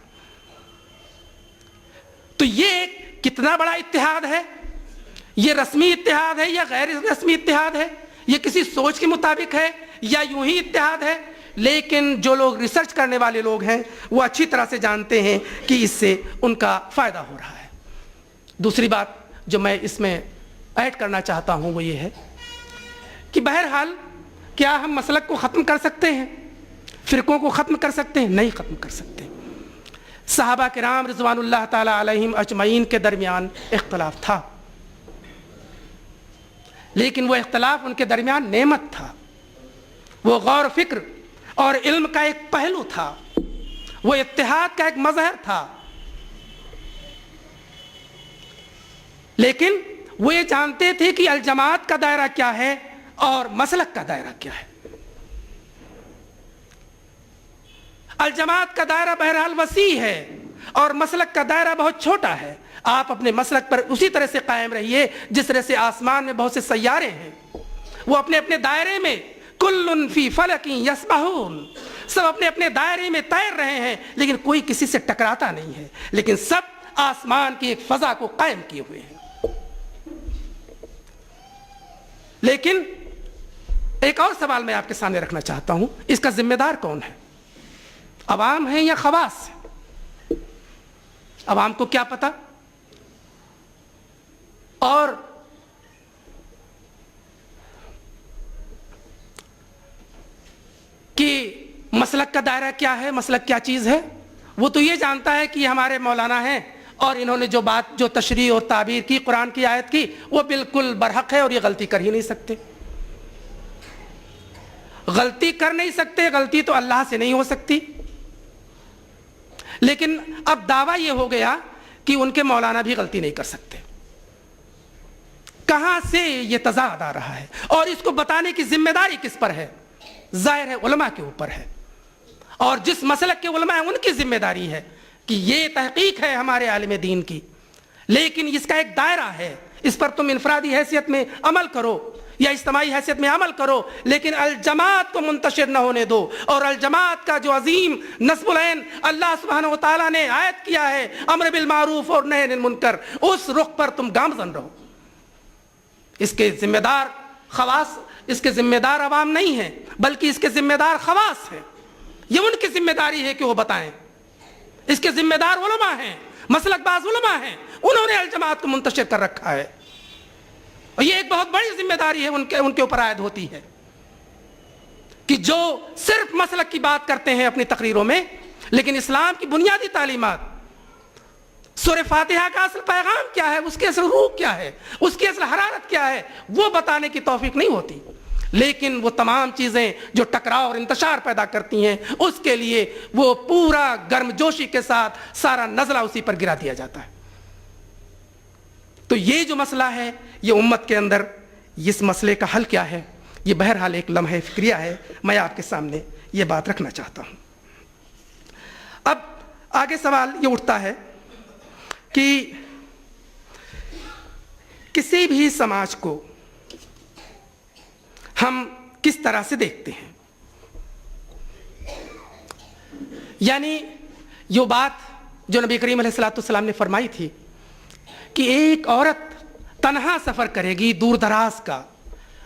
تو یہ کتنا بڑا اتحاد ہے, یہ رسمی اتحاد ہے یا غیر رسمی اتحاد ہے, یہ کسی سوچ کے مطابق ہے یا یوں ہی اتحاد ہے. لیکن جو لوگ ریسرچ کرنے والے لوگ ہیں وہ اچھی طرح سے جانتے ہیں کہ اس سے ان کا فائدہ ہو رہا ہے. دوسری بات جو میں اس میں ایڈ کرنا چاہتا ہوں وہ یہ ہے کہ بہرحال کیا ہم مسلک کو ختم کر سکتے ہیں, فرقوں کو ختم کر سکتے ہیں؟ نہیں ختم کر سکتے. صحابہ کرام رضوان اللہ تعالی علیہم اجمعین کے درمیان اختلاف تھا, لیکن وہ اختلاف ان کے درمیان نعمت تھا, وہ غور و فکر اور علم کا ایک پہلو تھا, وہ اتحاد کا ایک مظہر تھا. لیکن وہ یہ جانتے تھے کہ الجماعت کا دائرہ کیا ہے اور مسلک کا دائرہ کیا ہے. الجماعت کا دائرہ بہرحال وسیع ہے اور مسلک کا دائرہ بہت چھوٹا ہے. آپ اپنے مسلک پر اسی طرح سے قائم رہیے جس طرح سے آسمان میں بہت سے سیارے ہیں, وہ اپنے اپنے دائرے میں کل فی فلک یسبحون, سب اپنے اپنے دائرے میں تیر رہے ہیں, لیکن کوئی کسی سے ٹکراتا نہیں ہے, لیکن سب آسمان کی ایک فضا کو قائم کیے ہوئے ہیں. لیکن ایک اور سوال میں آپ کے سامنے رکھنا چاہتا ہوں، اس کا ذمہ دار کون ہے؟ عوام ہے یا خواص؟ عوام کو کیا پتا؟ اور کہ مسلک کا دائرہ کیا ہے، مسلک کیا چیز ہے؟ وہ تو یہ جانتا ہے کہ یہ ہمارے مولانا ہیں اور انہوں نے جو تشریح اور تعبیر کی، قرآن کی آیت کی، وہ بالکل برحق ہے اور یہ غلطی کر ہی نہیں سکتے. غلطی کر نہیں سکتے، غلطی تو اللہ سے نہیں ہو سکتی. لیکن اب دعویٰ یہ ہو گیا کہ ان کے مولانا بھی غلطی نہیں کر سکتے. کہاں سے یہ تضاد آ رہا ہے؟ اور اس کو بتانے کی ذمہ داری کس پر ہے؟ ظاہر ہے علماء کے اوپر ہے، اور جس مسلک کے علماء ہیں ان کی ذمہ داری ہے کہ یہ تحقیق ہے ہمارے عالم دین کی، لیکن اس کا ایک دائرہ ہے. اس پر تم انفرادی حیثیت میں عمل کرو یا اجتماعی حیثیت میں عمل کرو، لیکن الجماعت کو منتشر نہ ہونے دو. اور الجماعت کا جو عظیم نصب العین اللہ سبحانہ و تعالیٰ نے عائد کیا ہے، امر بالمعروف اور نہی عن المنکر، اس رخ پر تم گامزن رہو. اس کے ذمہ دار خواص، اس کے ذمہ دار عوام نہیں ہیں، بلکہ اس کے ذمہ دار خواص ہیں. یہ ان کی ذمہ داری ہے کہ وہ بتائیں. اس کے ذمہ دار علماء ہیں، مسلک باز علماء ہیں، انہوں نے الجماعت کو منتشر کر رکھا ہے. اور یہ ایک بہت بڑی ذمہ داری ہے ان کے اوپر عائد ہوتی ہے کہ جو صرف مسلک کی بات کرتے ہیں اپنی تقریروں میں، لیکن اسلام کی بنیادی تعلیمات، سورہ فاتحہ کا اصل پیغام کیا ہے، اس کی اصل روح کیا ہے، اس کی اصل حرارت کیا ہے، وہ بتانے کی توفیق نہیں ہوتی. لیکن وہ تمام چیزیں جو ٹکراؤ اور انتشار پیدا کرتی ہیں، اس کے لیے وہ پورا گرم جوشی کے ساتھ سارا نزلہ اسی پر گرا دیا جاتا ہے. تو یہ جو مسئلہ ہے، یہ امت کے اندر اس مسئلے کا حل کیا ہے، یہ بہرحال ایک لمحہ فکریہ ہے. میں آپ کے سامنے یہ بات رکھنا چاہتا ہوں. اب آگے سوال یہ اٹھتا ہے کہ کسی بھی سماج کو ہم کس طرح سے دیکھتے ہیں. یعنی یہ بات جو نبی کریم علیہ السلام نے فرمائی تھی کہ ایک عورت تنہا سفر کرے گی دور دراز کا.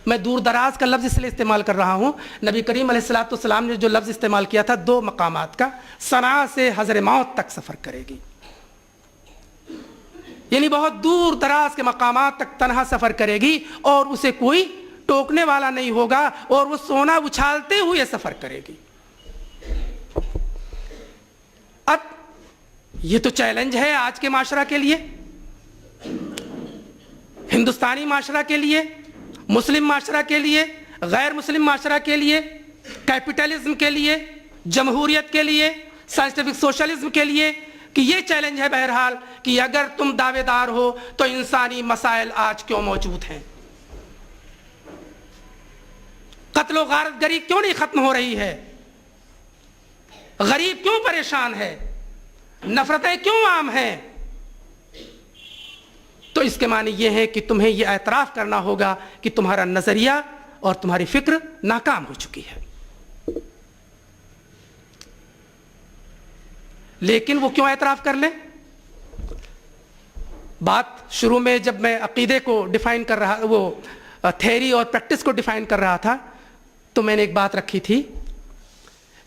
میں دور دراز کا لفظ اس لیے استعمال کر رہا ہوں، نبی کریم علیہ السلام نے جو لفظ استعمال کیا تھا 2 مقامات کا، صنعاء سے حضر موت تک سفر کرے گی. یعنی بہت دور دراز کے مقامات تک تنہا سفر کرے گی اور اسے کوئی ٹوکنے والا نہیں ہوگا، اور وہ سونا اچھالتے ہوئے سفر کرے گی. اب یہ تو چیلنج ہے آج کے معاشرہ کے لیے، ہندوستانی معاشرہ کے لیے، مسلم معاشرہ کے لیے، غیر مسلم معاشرہ کے لیے، کیپٹلزم کے لیے، جمہوریت کے لیے، سائنٹیفک سوشلزم کے لیے، کہ یہ چیلنج ہے بہرحال کہ اگر تم دعوے دار ہو تو انسانی مسائل آج کیوں موجود ہیں؟ قتل و غارت گری کیوں نہیں ختم ہو رہی ہے؟ غریب کیوں پریشان ہے؟ نفرتیں کیوں عام ہیں؟ تو اس کے معنی یہ ہے کہ تمہیں یہ اعتراف کرنا ہوگا کہ تمہارا نظریہ اور تمہاری فکر ناکام ہو چکی ہے. لیکن وہ کیوں اعتراف کر لیں؟ بات شروع میں جب میں عقیدے کو ڈیفائن کر رہا، وہ تھیوری اور پریکٹس کو ڈیفائن کر رہا تھا، تو میں نے ایک بات رکھی تھی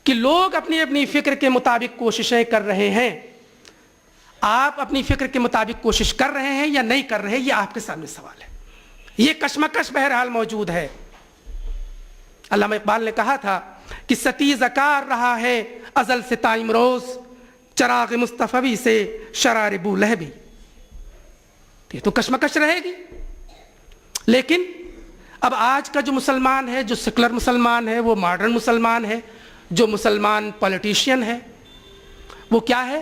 کہ لوگ اپنی اپنی فکر کے مطابق کوششیں کر رہے ہیں. آپ اپنی فکر کے مطابق کوشش کر رہے ہیں یا نہیں کر رہے ہیں، یہ آپ کے سامنے سوال ہے. یہ کشمکش بہرحال موجود ہے. علامہ اقبال نے کہا تھا کہ ستیز کار رہا ہے ازل سے تا امروز، چراغ مصطفی سے شرار بو لہبی. یہ تو کشمکش رہے گی. لیکن اب آج کا جو مسلمان ہے، جو سیکولر مسلمان ہے، وہ ماڈرن مسلمان ہے، جو مسلمان پولیٹیشین ہے، وہ کیا ہے؟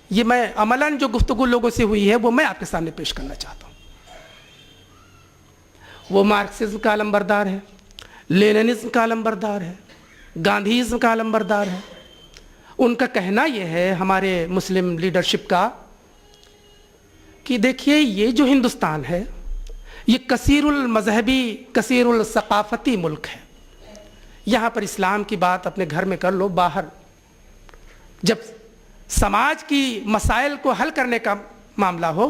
یہ میں عملاً جو گفتگو لوگوں سے ہوئی ہے وہ میں آپ کے سامنے پیش کرنا چاہتا ہوں. وہ مارکسزم کا علمبردار ہے، لیننزم کا علمبردار ہے، گاندھیزم کا علمبردار ہے. ان کا کہنا یہ ہے، ہمارے مسلم لیڈرشپ کا، کہ دیکھیے یہ جو ہندوستان ہے یہ کثیر المذہبی، کثیر الثقافتی ملک ہے. یہاں پر اسلام کی بات اپنے گھر میں کر لو، باہر جب سماج کی مسائل کو حل کرنے کا معاملہ ہو،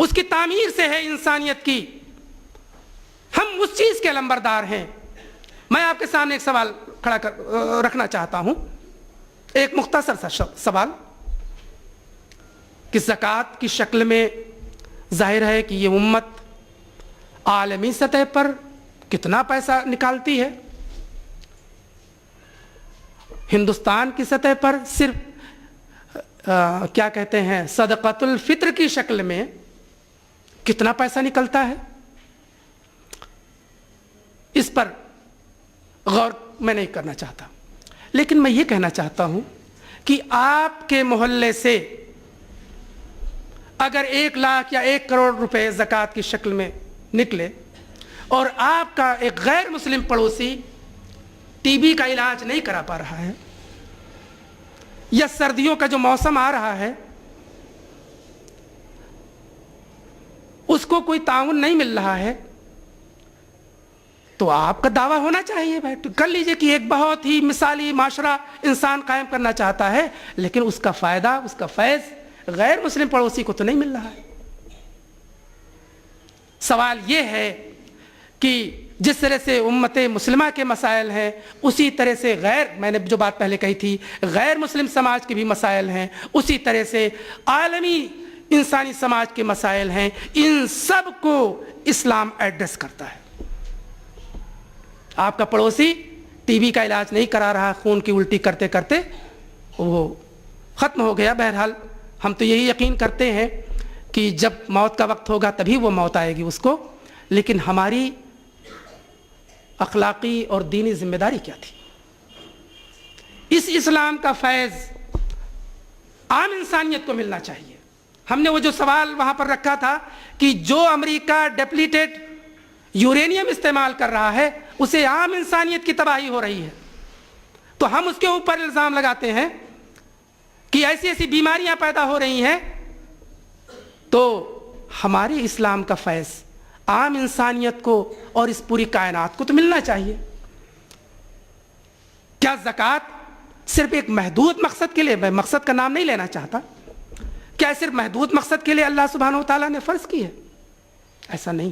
اس کی تعمیر سے ہے انسانیت کی. ہم اس چیز کے لمبردار ہیں. میں آپ کے سامنے ایک سوال کھڑا رکھنا چاہتا ہوں, ایک مختصر سا سوال کہ زکوٰۃ کی شکل میں ظاہر ہے کہ یہ امت عالمی سطح پر کتنا پیسہ نکالتی ہے. ہندوستان کی سطح پر صرف کیا کہتے ہیں صدقۃ الفطر کی شکل میں کتنا پیسہ نکلتا ہے, اس پر غور میں نہیں کرنا چاہتا. لیکن میں یہ کہنا چاہتا ہوں کہ آپ کے محلے سے اگر 1 لاکھ یا 1 کروڑ روپے زکوٰۃ کی شکل میں نکلے اور آپ کا ایک غیر مسلم پڑوسی ٹی بی کا علاج نہیں کرا پا رہا ہے, یا سردیوں کا جو موسم آ رہا ہے اس کو کوئی تعاون نہیں مل رہا ہے, تو آپ کا دعویٰ ہونا چاہیے بھائی کر لیجئے کہ ایک بہت ہی مثالی معاشرہ انسان قائم کرنا چاہتا ہے, لیکن اس کا فائدہ, اس کا فیض غیر مسلم پڑوسی کو تو نہیں مل رہا ہے. سوال یہ ہے کہ جس طرح سے امت مسلمہ کے مسائل ہیں اسی طرح سے میں نے جو بات پہلے کہی تھی غیر مسلم سماج کے بھی مسائل ہیں, اسی طرح سے عالمی انسانی سماج کے مسائل ہیں. ان سب کو اسلام ایڈریس کرتا ہے. آپ کا پڑوسی ٹی بی کا علاج نہیں کرا رہا, خون کی الٹی کرتے کرتے وہ ختم ہو گیا. بہرحال ہم تو یہی یقین کرتے ہیں کہ جب موت کا وقت ہوگا تبھی وہ موت آئے گی اس کو, لیکن ہماری اخلاقی اور دینی ذمہ داری کیا تھی؟ اس اسلام کا فیض عام انسانیت کو ملنا چاہیے. ہم نے وہ جو سوال وہاں پر رکھا تھا کہ جو امریکہ ڈپلیٹڈ یورینیم استعمال کر رہا ہے اسے عام انسانیت کی تباہی ہو رہی ہے, تو ہم اس کے اوپر الزام لگاتے ہیں کہ ایسی ایسی بیماریاں پیدا ہو رہی ہیں. تو ہمارے اسلام کا فیض عام انسانیت کو اور اس پوری کائنات کو تو ملنا چاہیے. کیا زکوٰۃ صرف ایک محدود مقصد کے لیے, میں مقصد کا نام نہیں لینا چاہتا, کیا صرف محدود مقصد کے لیے اللہ سبحانہ و تعالیٰ نے فرض کی ہے؟ ایسا نہیں,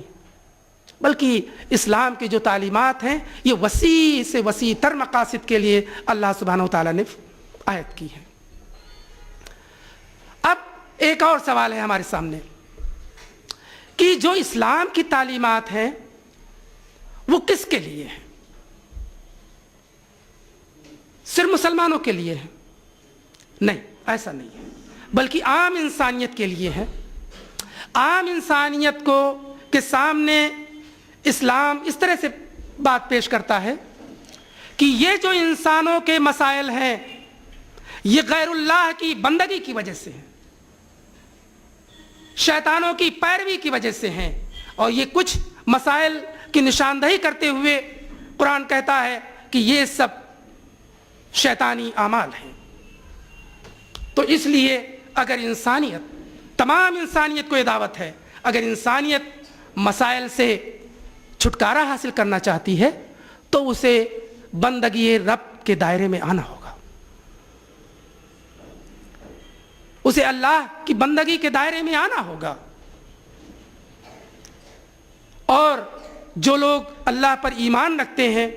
بلکہ اسلام کی جو تعلیمات ہیں یہ وسیع سے وسیع تر مقاصد کے لیے اللہ سبحانہ و تعالیٰ نے عائد کی ہے. اب ایک اور سوال ہے ہمارے سامنے کہ جو اسلام کی تعلیمات ہیں وہ کس کے لیے ہیں؟ صرف مسلمانوں کے لیے ہیں؟ نہیں, ایسا نہیں ہے, بلکہ عام انسانیت کے لیے ہے. عام انسانیت کو کے سامنے اسلام اس طرح سے بات پیش کرتا ہے کہ یہ جو انسانوں کے مسائل ہیں یہ غیر اللہ کی بندگی کی وجہ سے ہیں, شیطانوں کی پیروی کی وجہ سے ہیں, اور یہ کچھ مسائل کی نشاندہی کرتے ہوئے قرآن کہتا ہے کہ یہ سب شیطانی اعمال ہیں. تو اس لیے اگر انسانیت, تمام انسانیت کو یہ دعوت ہے, اگر انسانیت مسائل سے چھٹکارا حاصل کرنا چاہتی ہے تو اسے بندگی رب کے دائرے میں آنا ہوگا, اسے اللہ کی بندگی کے دائرے میں آنا ہوگا. اور جو لوگ اللہ پر ایمان رکھتے ہیں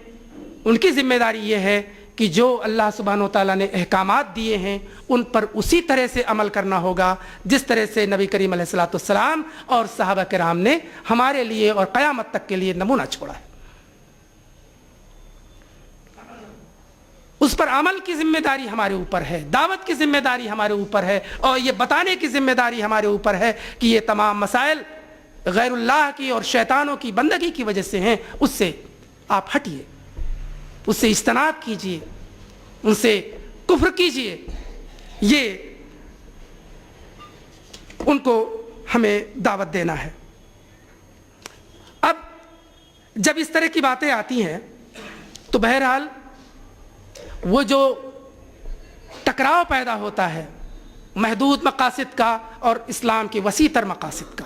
ان کی ذمہ داری یہ ہے کہ جو اللہ سبحانہ و تعالیٰ نے احکامات دیے ہیں ان پر اسی طرح سے عمل کرنا ہوگا جس طرح سے نبی کریم علیہ الصلوۃ والسلام اور صحابہ کرام نے ہمارے لیے اور قیامت تک کے لیے نمونہ چھوڑا ہے. اس پر عمل کی ذمہ داری ہمارے اوپر ہے, دعوت کی ذمہ داری ہمارے اوپر ہے, اور یہ بتانے کی ذمہ داری ہمارے اوپر ہے کہ یہ تمام مسائل غیر اللہ کی اور شیطانوں کی بندگی کی وجہ سے ہیں. اس سے آپ ہٹیے, اس سے اجتناب کیجیے, ان سے کفر کیجیے. یہ ان کو ہمیں دعوت دینا ہے. اب جب اس طرح کی باتیں آتی ہیں تو بہرحال وہ جو ٹکراؤ پیدا ہوتا ہے محدود مقاصد کا اور اسلام کے وسیع تر مقاصد کا,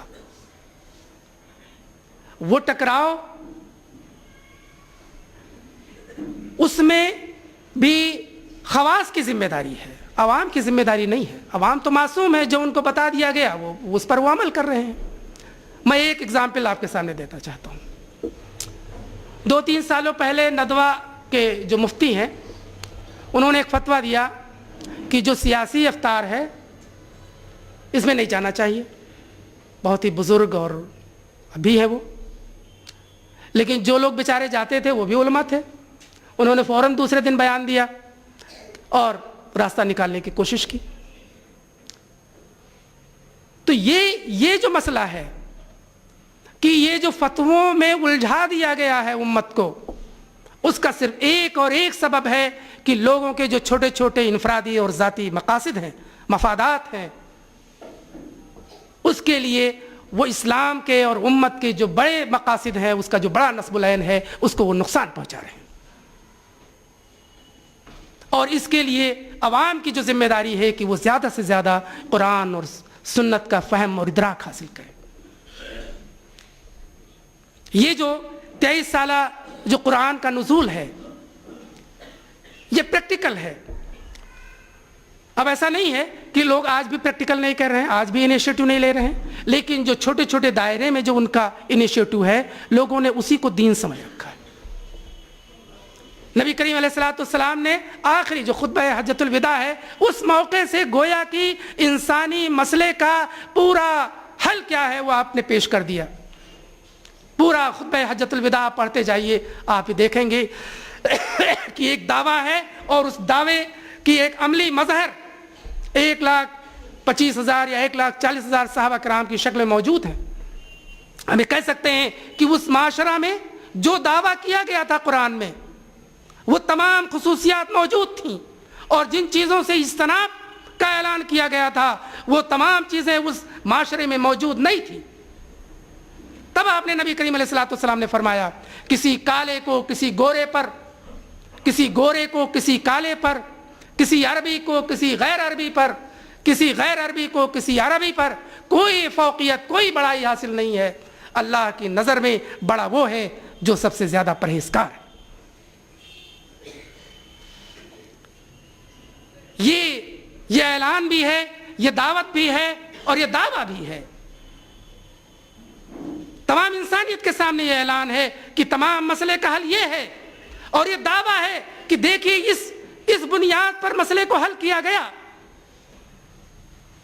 وہ ٹکراؤ اس میں بھی خواص کی ذمہ داری ہے, عوام کی ذمہ داری نہیں ہے. عوام تو معصوم ہے, جو ان کو بتا دیا گیا وہ اس پر وہ عمل کر رہے ہیں. میں ایک اگزامپل آپ کے سامنے دینا چاہتا ہوں. 2-3 سالوں پہلے ندوہ کے جو مفتی ہیں انہوں نے ایک فتویٰ دیا کہ جو سیاسی افطار ہے اس میں نہیں جانا چاہیے. بہت ہی بزرگ اور ابھی ہے وہ، لیکن جو لوگ بیچارے جاتے تھے وہ بھی علماء تھے. انہوں نے فوراً دوسرے دن بیان دیا اور راستہ نکالنے کی کوشش کی. تو یہ جو مسئلہ ہے کہ یہ جو فتووں میں الجھا دیا گیا ہے امت کو، اس کا صرف ایک اور ایک سبب ہے کہ لوگوں کے جو چھوٹے چھوٹے انفرادی اور ذاتی مقاصد ہیں، مفادات ہیں، اس کے لیے وہ اسلام کے اور امت کے جو بڑے مقاصد ہیں، اس کا جو بڑا نصب العین ہے، اس کو وہ نقصان پہنچا رہے ہیں. اور اس کے لیے عوام کی جو ذمہ داری ہے کہ وہ زیادہ سے زیادہ قرآن اور سنت کا فہم اور ادراک حاصل کریں. یہ جو 23 سالہ جو قرآن کا نزول ہے یہ پریکٹیکل ہے. اب ایسا نہیں ہے کہ لوگ آج بھی پریکٹیکل نہیں کر رہے ہیں، آج بھی انیشیٹو نہیں لے رہے ہیں، لیکن جو چھوٹے چھوٹے دائرے میں جو ان کا انیشیٹو ہے لوگوں نے اسی کو دین سمجھ رکھا ہے. نبی کریم علیہ السلام نے آخری جو خطبہ حجۃ الوداع ہے اس موقع سے گویا کہ انسانی مسئلے کا پورا حل کیا ہے وہ آپ نے پیش کر دیا. پورا خطبہ حجۃ الوداع پڑھتے جائیے، آپ دیکھیں گے کہ ایک دعویٰ ہے اور اس دعوے کی ایک عملی مظہر 1,25,000 یا 1,40,000 صحابہ کرام کی شکل میں موجود ہیں. ہمیں کہہ سکتے ہیں کہ اس معاشرہ میں جو دعویٰ کیا گیا تھا قرآن میں وہ تمام خصوصیات موجود تھیں، اور جن چیزوں سے اجتناب کا اعلان کیا گیا تھا وہ تمام چیزیں اس معاشرے میں موجود نہیں تھیں. تب آپ نے نبی کریم علیہ السلام نے فرمایا کسی کالے کو کسی گورے پر، کسی گورے کو کسی کالے پر، کسی عربی کو کسی غیر عربی پر، کسی غیر عربی کو کسی عربی پر کوئی فوقیت، کوئی بڑائی حاصل نہیں ہے. اللہ کی نظر میں بڑا وہ ہے جو سب سے زیادہ پرہیزگار ہے. یہ اعلان بھی ہے، یہ دعوت بھی ہے اور یہ دعویٰ بھی ہے. تمام انسانیت کے سامنے یہ اعلان ہے کہ تمام مسئلے کا حل یہ ہے، اور یہ دعویٰ ہے کہ دیکھیے اس بنیاد پر مسئلے کو حل کیا گیا.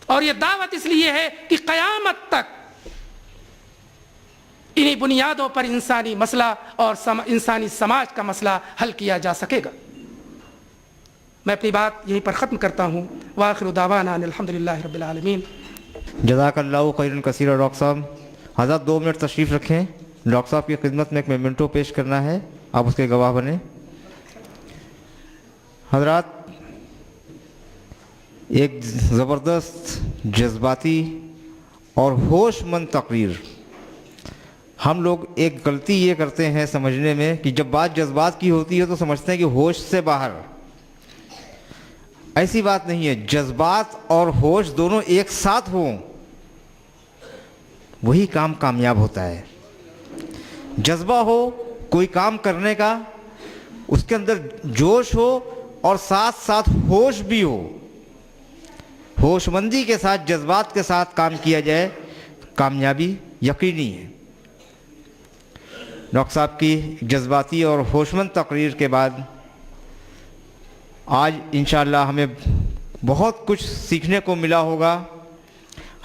اور یہ دعوت اس لیے ہے کہ قیامت تک انہی بنیادوں پر انسانی مسئلہ اور انسانی سماج کا مسئلہ حل کیا جا سکے گا. میں اپنی بات یہیں پر ختم کرتا ہوں. وآخر دعوانا ان الحمدللہ رب العالمین. جزاک اللہ خیرا کثیرا. ڈاکٹر صاحب حضرت 2 منٹ تشریف رکھیں. ڈاکٹر صاحب کی خدمت میں ایک میمنٹو پیش کرنا ہے، آپ اس کے گواہ بنیں. حضرات، ایک زبردست جذباتی اور ہوش مند تقریر. ہم لوگ ایک غلطی یہ کرتے ہیں سمجھنے میں کہ جب بات جذبات کی ہوتی ہے تو سمجھتے ہیں کہ ہوش سے باہر. ایسی بات نہیں ہے. جذبات اور ہوش دونوں ایک ساتھ ہوں وہی کام کامیاب ہوتا ہے. جذبہ ہو کوئی کام کرنے کا، اس کے اندر جوش ہو اور ساتھ ساتھ ہوش بھی ہو. ہوش مندی کے ساتھ جذبات کے ساتھ کام کیا جائے، کامیابی یقینی ہے. ڈاکٹر صاحب کی جذباتی اور ہوشمند تقریر کے بعد آج انشاءاللہ ہمیں بہت کچھ سیکھنے کو ملا ہوگا.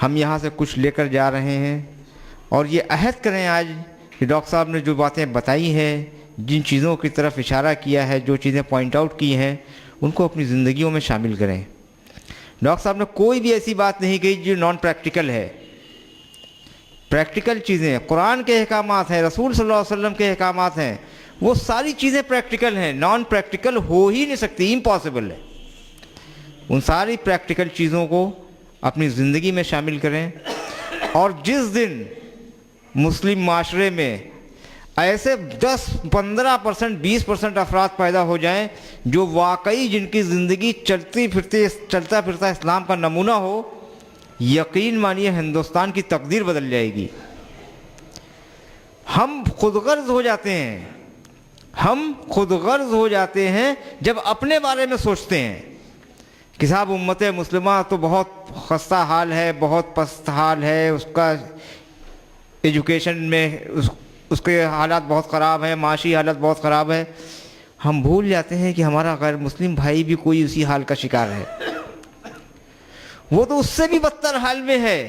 ہم یہاں سے کچھ لے کر جا رہے ہیں، اور یہ عہد کریں آج کہ ڈاکٹر صاحب نے جو باتیں بتائی ہیں، جن چیزوں کی طرف اشارہ کیا ہے، جو چیزیں پوائنٹ آؤٹ کی ہیں، ان کو اپنی زندگیوں میں شامل کریں. ڈاکٹر صاحب نے کوئی بھی ایسی بات نہیں کہی جو نان پریکٹیکل ہے. پریکٹیکل چیزیں قرآن کے احکامات ہیں، رسول صلی اللہ علیہ وسلم کے احکامات ہیں، وہ ساری چیزیں پریکٹیکل ہیں. نان پریکٹیکل ہو ہی نہیں سکتی، امپاسبل ہے. ان ساری پریکٹیکل چیزوں کو اپنی زندگی میں شامل کریں. اور جس دن مسلم معاشرے میں ایسے 10-15%, 20% افراد پیدا ہو جائیں جو واقعی جن کی زندگی چلتا پھرتا اسلام کا نمونہ ہو، یقین مانیے ہندوستان کی تقدیر بدل جائے گی. ہم خود غرض ہو جاتے ہیں جب اپنے بارے میں سوچتے ہیں کہ صاحب امت مسلمہ تو بہت خستہ حال ہے، بہت پست حال ہے، اس کا ایجوکیشن میں اس کے حالات بہت خراب ہیں، معاشی حالت بہت خراب ہے، ہم بھول جاتے ہیں کہ ہمارا غیر مسلم بھائی بھی کوئی اسی حال کا شکار ہے، وہ تو اس سے بھی بدتر حال میں ہے۔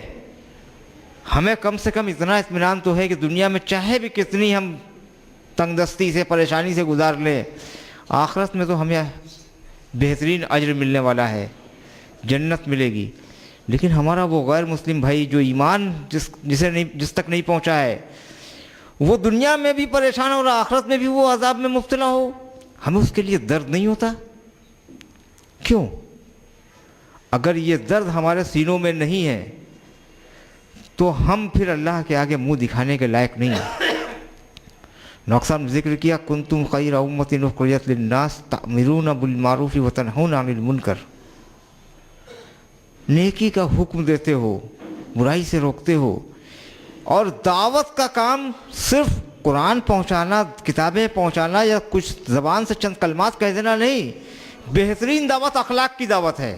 ہمیں کم سے کم اتنا اطمینان تو ہے کہ دنیا میں چاہے بھی کتنی ہم تنگ دستی سے پریشانی سے گزار لیں، آخرت میں تو ہمیں بہترین اجر ملنے والا ہے، جنت ملے گی۔ لیکن ہمارا وہ غیر مسلم بھائی جو ایمان جس تک نہیں پہنچا ہے، وہ دنیا میں بھی پریشان ہو اور آخرت میں بھی وہ عذاب میں مبتلا ہو، ہمیں اس کے لیے درد نہیں ہوتا؟ کیوں؟ اگر یہ درد ہمارے سینوں میں نہیں ہے تو ہم پھر اللہ کے آگے منہ دکھانے کے لائق نہیں ہیں۔ نقص صاحب نے ذکر کیا کنتم خیر امۃ اخرجت للناس تأمرون بالمعروف وتنہون عن المنکر، نیکی کا حکم دیتے ہو، برائی سے روکتے ہو، اور دعوت کا کام صرف قرآن پہنچانا، کتابیں پہنچانا یا کچھ زبان سے چند کلمات کہہ دینا نہیں، بہترین دعوت اخلاق کی دعوت ہے۔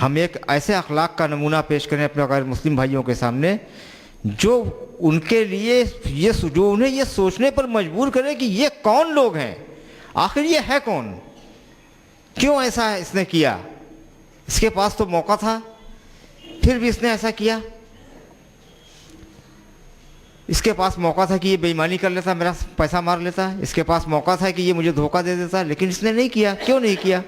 ہم ایک ایسے اخلاق کا نمونہ پیش کریں اپنے غیر مسلم بھائیوں کے سامنے جو ان کے لیے جو انہیں یہ سوچنے پر مجبور کرے کہ یہ کون لوگ ہیں، آخر یہ ہے کون، کیوں ایسا اس نے کیا، اس کے پاس تو موقع تھا پھر بھی اس نے ایسا کیا، اس کے پاس موقع تھا کہ یہ بے ایمانی کر لیتا، میرا پیسہ مار لیتا، اس کے پاس موقع تھا کہ یہ مجھے دھوکہ دے دیتا، لیکن اس نے نہیں کیا، کیوں نہیں کیا؟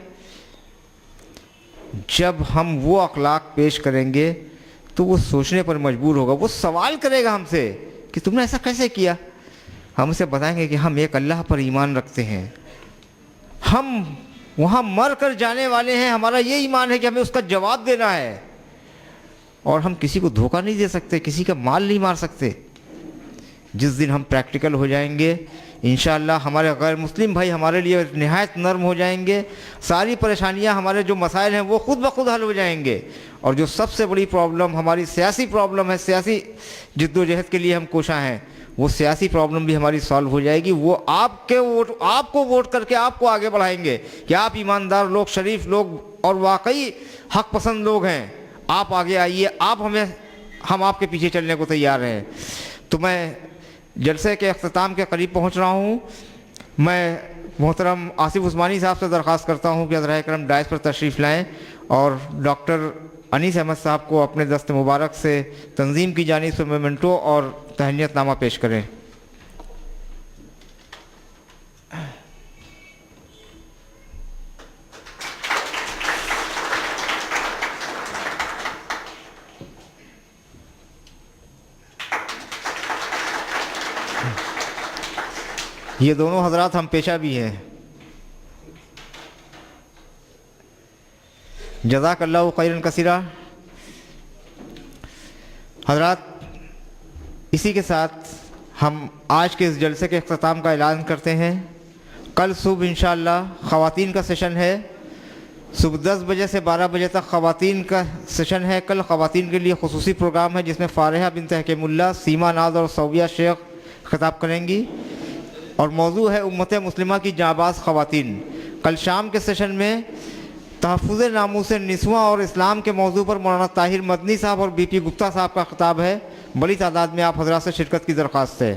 جب ہم وہ اخلاق پیش کریں گے تو وہ سوچنے پر مجبور ہوگا، وہ سوال کرے گا ہم سے کہ تم نے ایسا کیسے کیا؟ ہم اسے بتائیں گے کہ ہم ایک اللہ پر ایمان رکھتے ہیں، ہم وہاں مر کر جانے والے ہیں، ہمارا یہ ایمان ہے کہ ہمیں اس کا جواب دینا ہے، اور ہم کسی کو دھوکہ نہیں دے سکتے، کسی کا مال نہیں مار سکتے۔ جس دن ہم پریکٹیکل ہو جائیں گے انشاءاللہ ہمارے غیر مسلم بھائی ہمارے لیے نہایت نرم ہو جائیں گے، ساری پریشانیاں، ہمارے جو مسائل ہیں وہ خود بخود حل ہو جائیں گے، اور جو سب سے بڑی پرابلم ہماری سیاسی پرابلم ہے، سیاسی جد و جہد کے لیے ہم کوشاں ہیں، وہ سیاسی پرابلم بھی ہماری سالو ہو جائے گی۔ وہ آپ کو ووٹ کر کے آپ کو آگے بڑھائیں گے کہ آپ ایماندار لوگ، شریف لوگ اور واقعی حق پسند لوگ ہیں، آپ آگے آئیے، ہم آپ کے پیچھے چلنے کو تیار ہیں۔ تو میں جلسے کے اختتام کے قریب پہنچ رہا ہوں، میں محترم آصف عثمانی صاحب سے درخواست کرتا ہوں کہ حضرات کرم ڈائس پر تشریف لائیں اور ڈاکٹر انیس احمد صاحب کو اپنے دست مبارک سے تنظیم کی جانب سے میمنٹو اور تہنیت نامہ پیش کریں۔ یہ دونوں حضرات ہم پیشہ بھی ہیں، جزاک اللہ خیرا کثیرا۔ حضرات، اسی کے ساتھ ہم آج کے اس جلسے کے اختتام کا اعلان کرتے ہیں۔ کل صبح انشاءاللہ خواتین کا سیشن ہے، صبح 10 بجے سے 12 بجے تک خواتین کا سیشن ہے۔ کل خواتین کے لیے خصوصی پروگرام ہے جس میں فارحہ بنت حکیم اللہ، سیما ناز اور صوبیہ شیخ خطاب کریں گی، اور موضوع ہے امت مسلمہ کی جانباز خواتین۔ کل شام کے سیشن میں تحفظ ناموس نسواں اور اسلام کے موضوع پر مولانا طاہر مدنی صاحب اور بی پی گپتا صاحب کا خطاب ہے۔ بڑی تعداد میں آپ حضرات سے شرکت کی درخواست ہے۔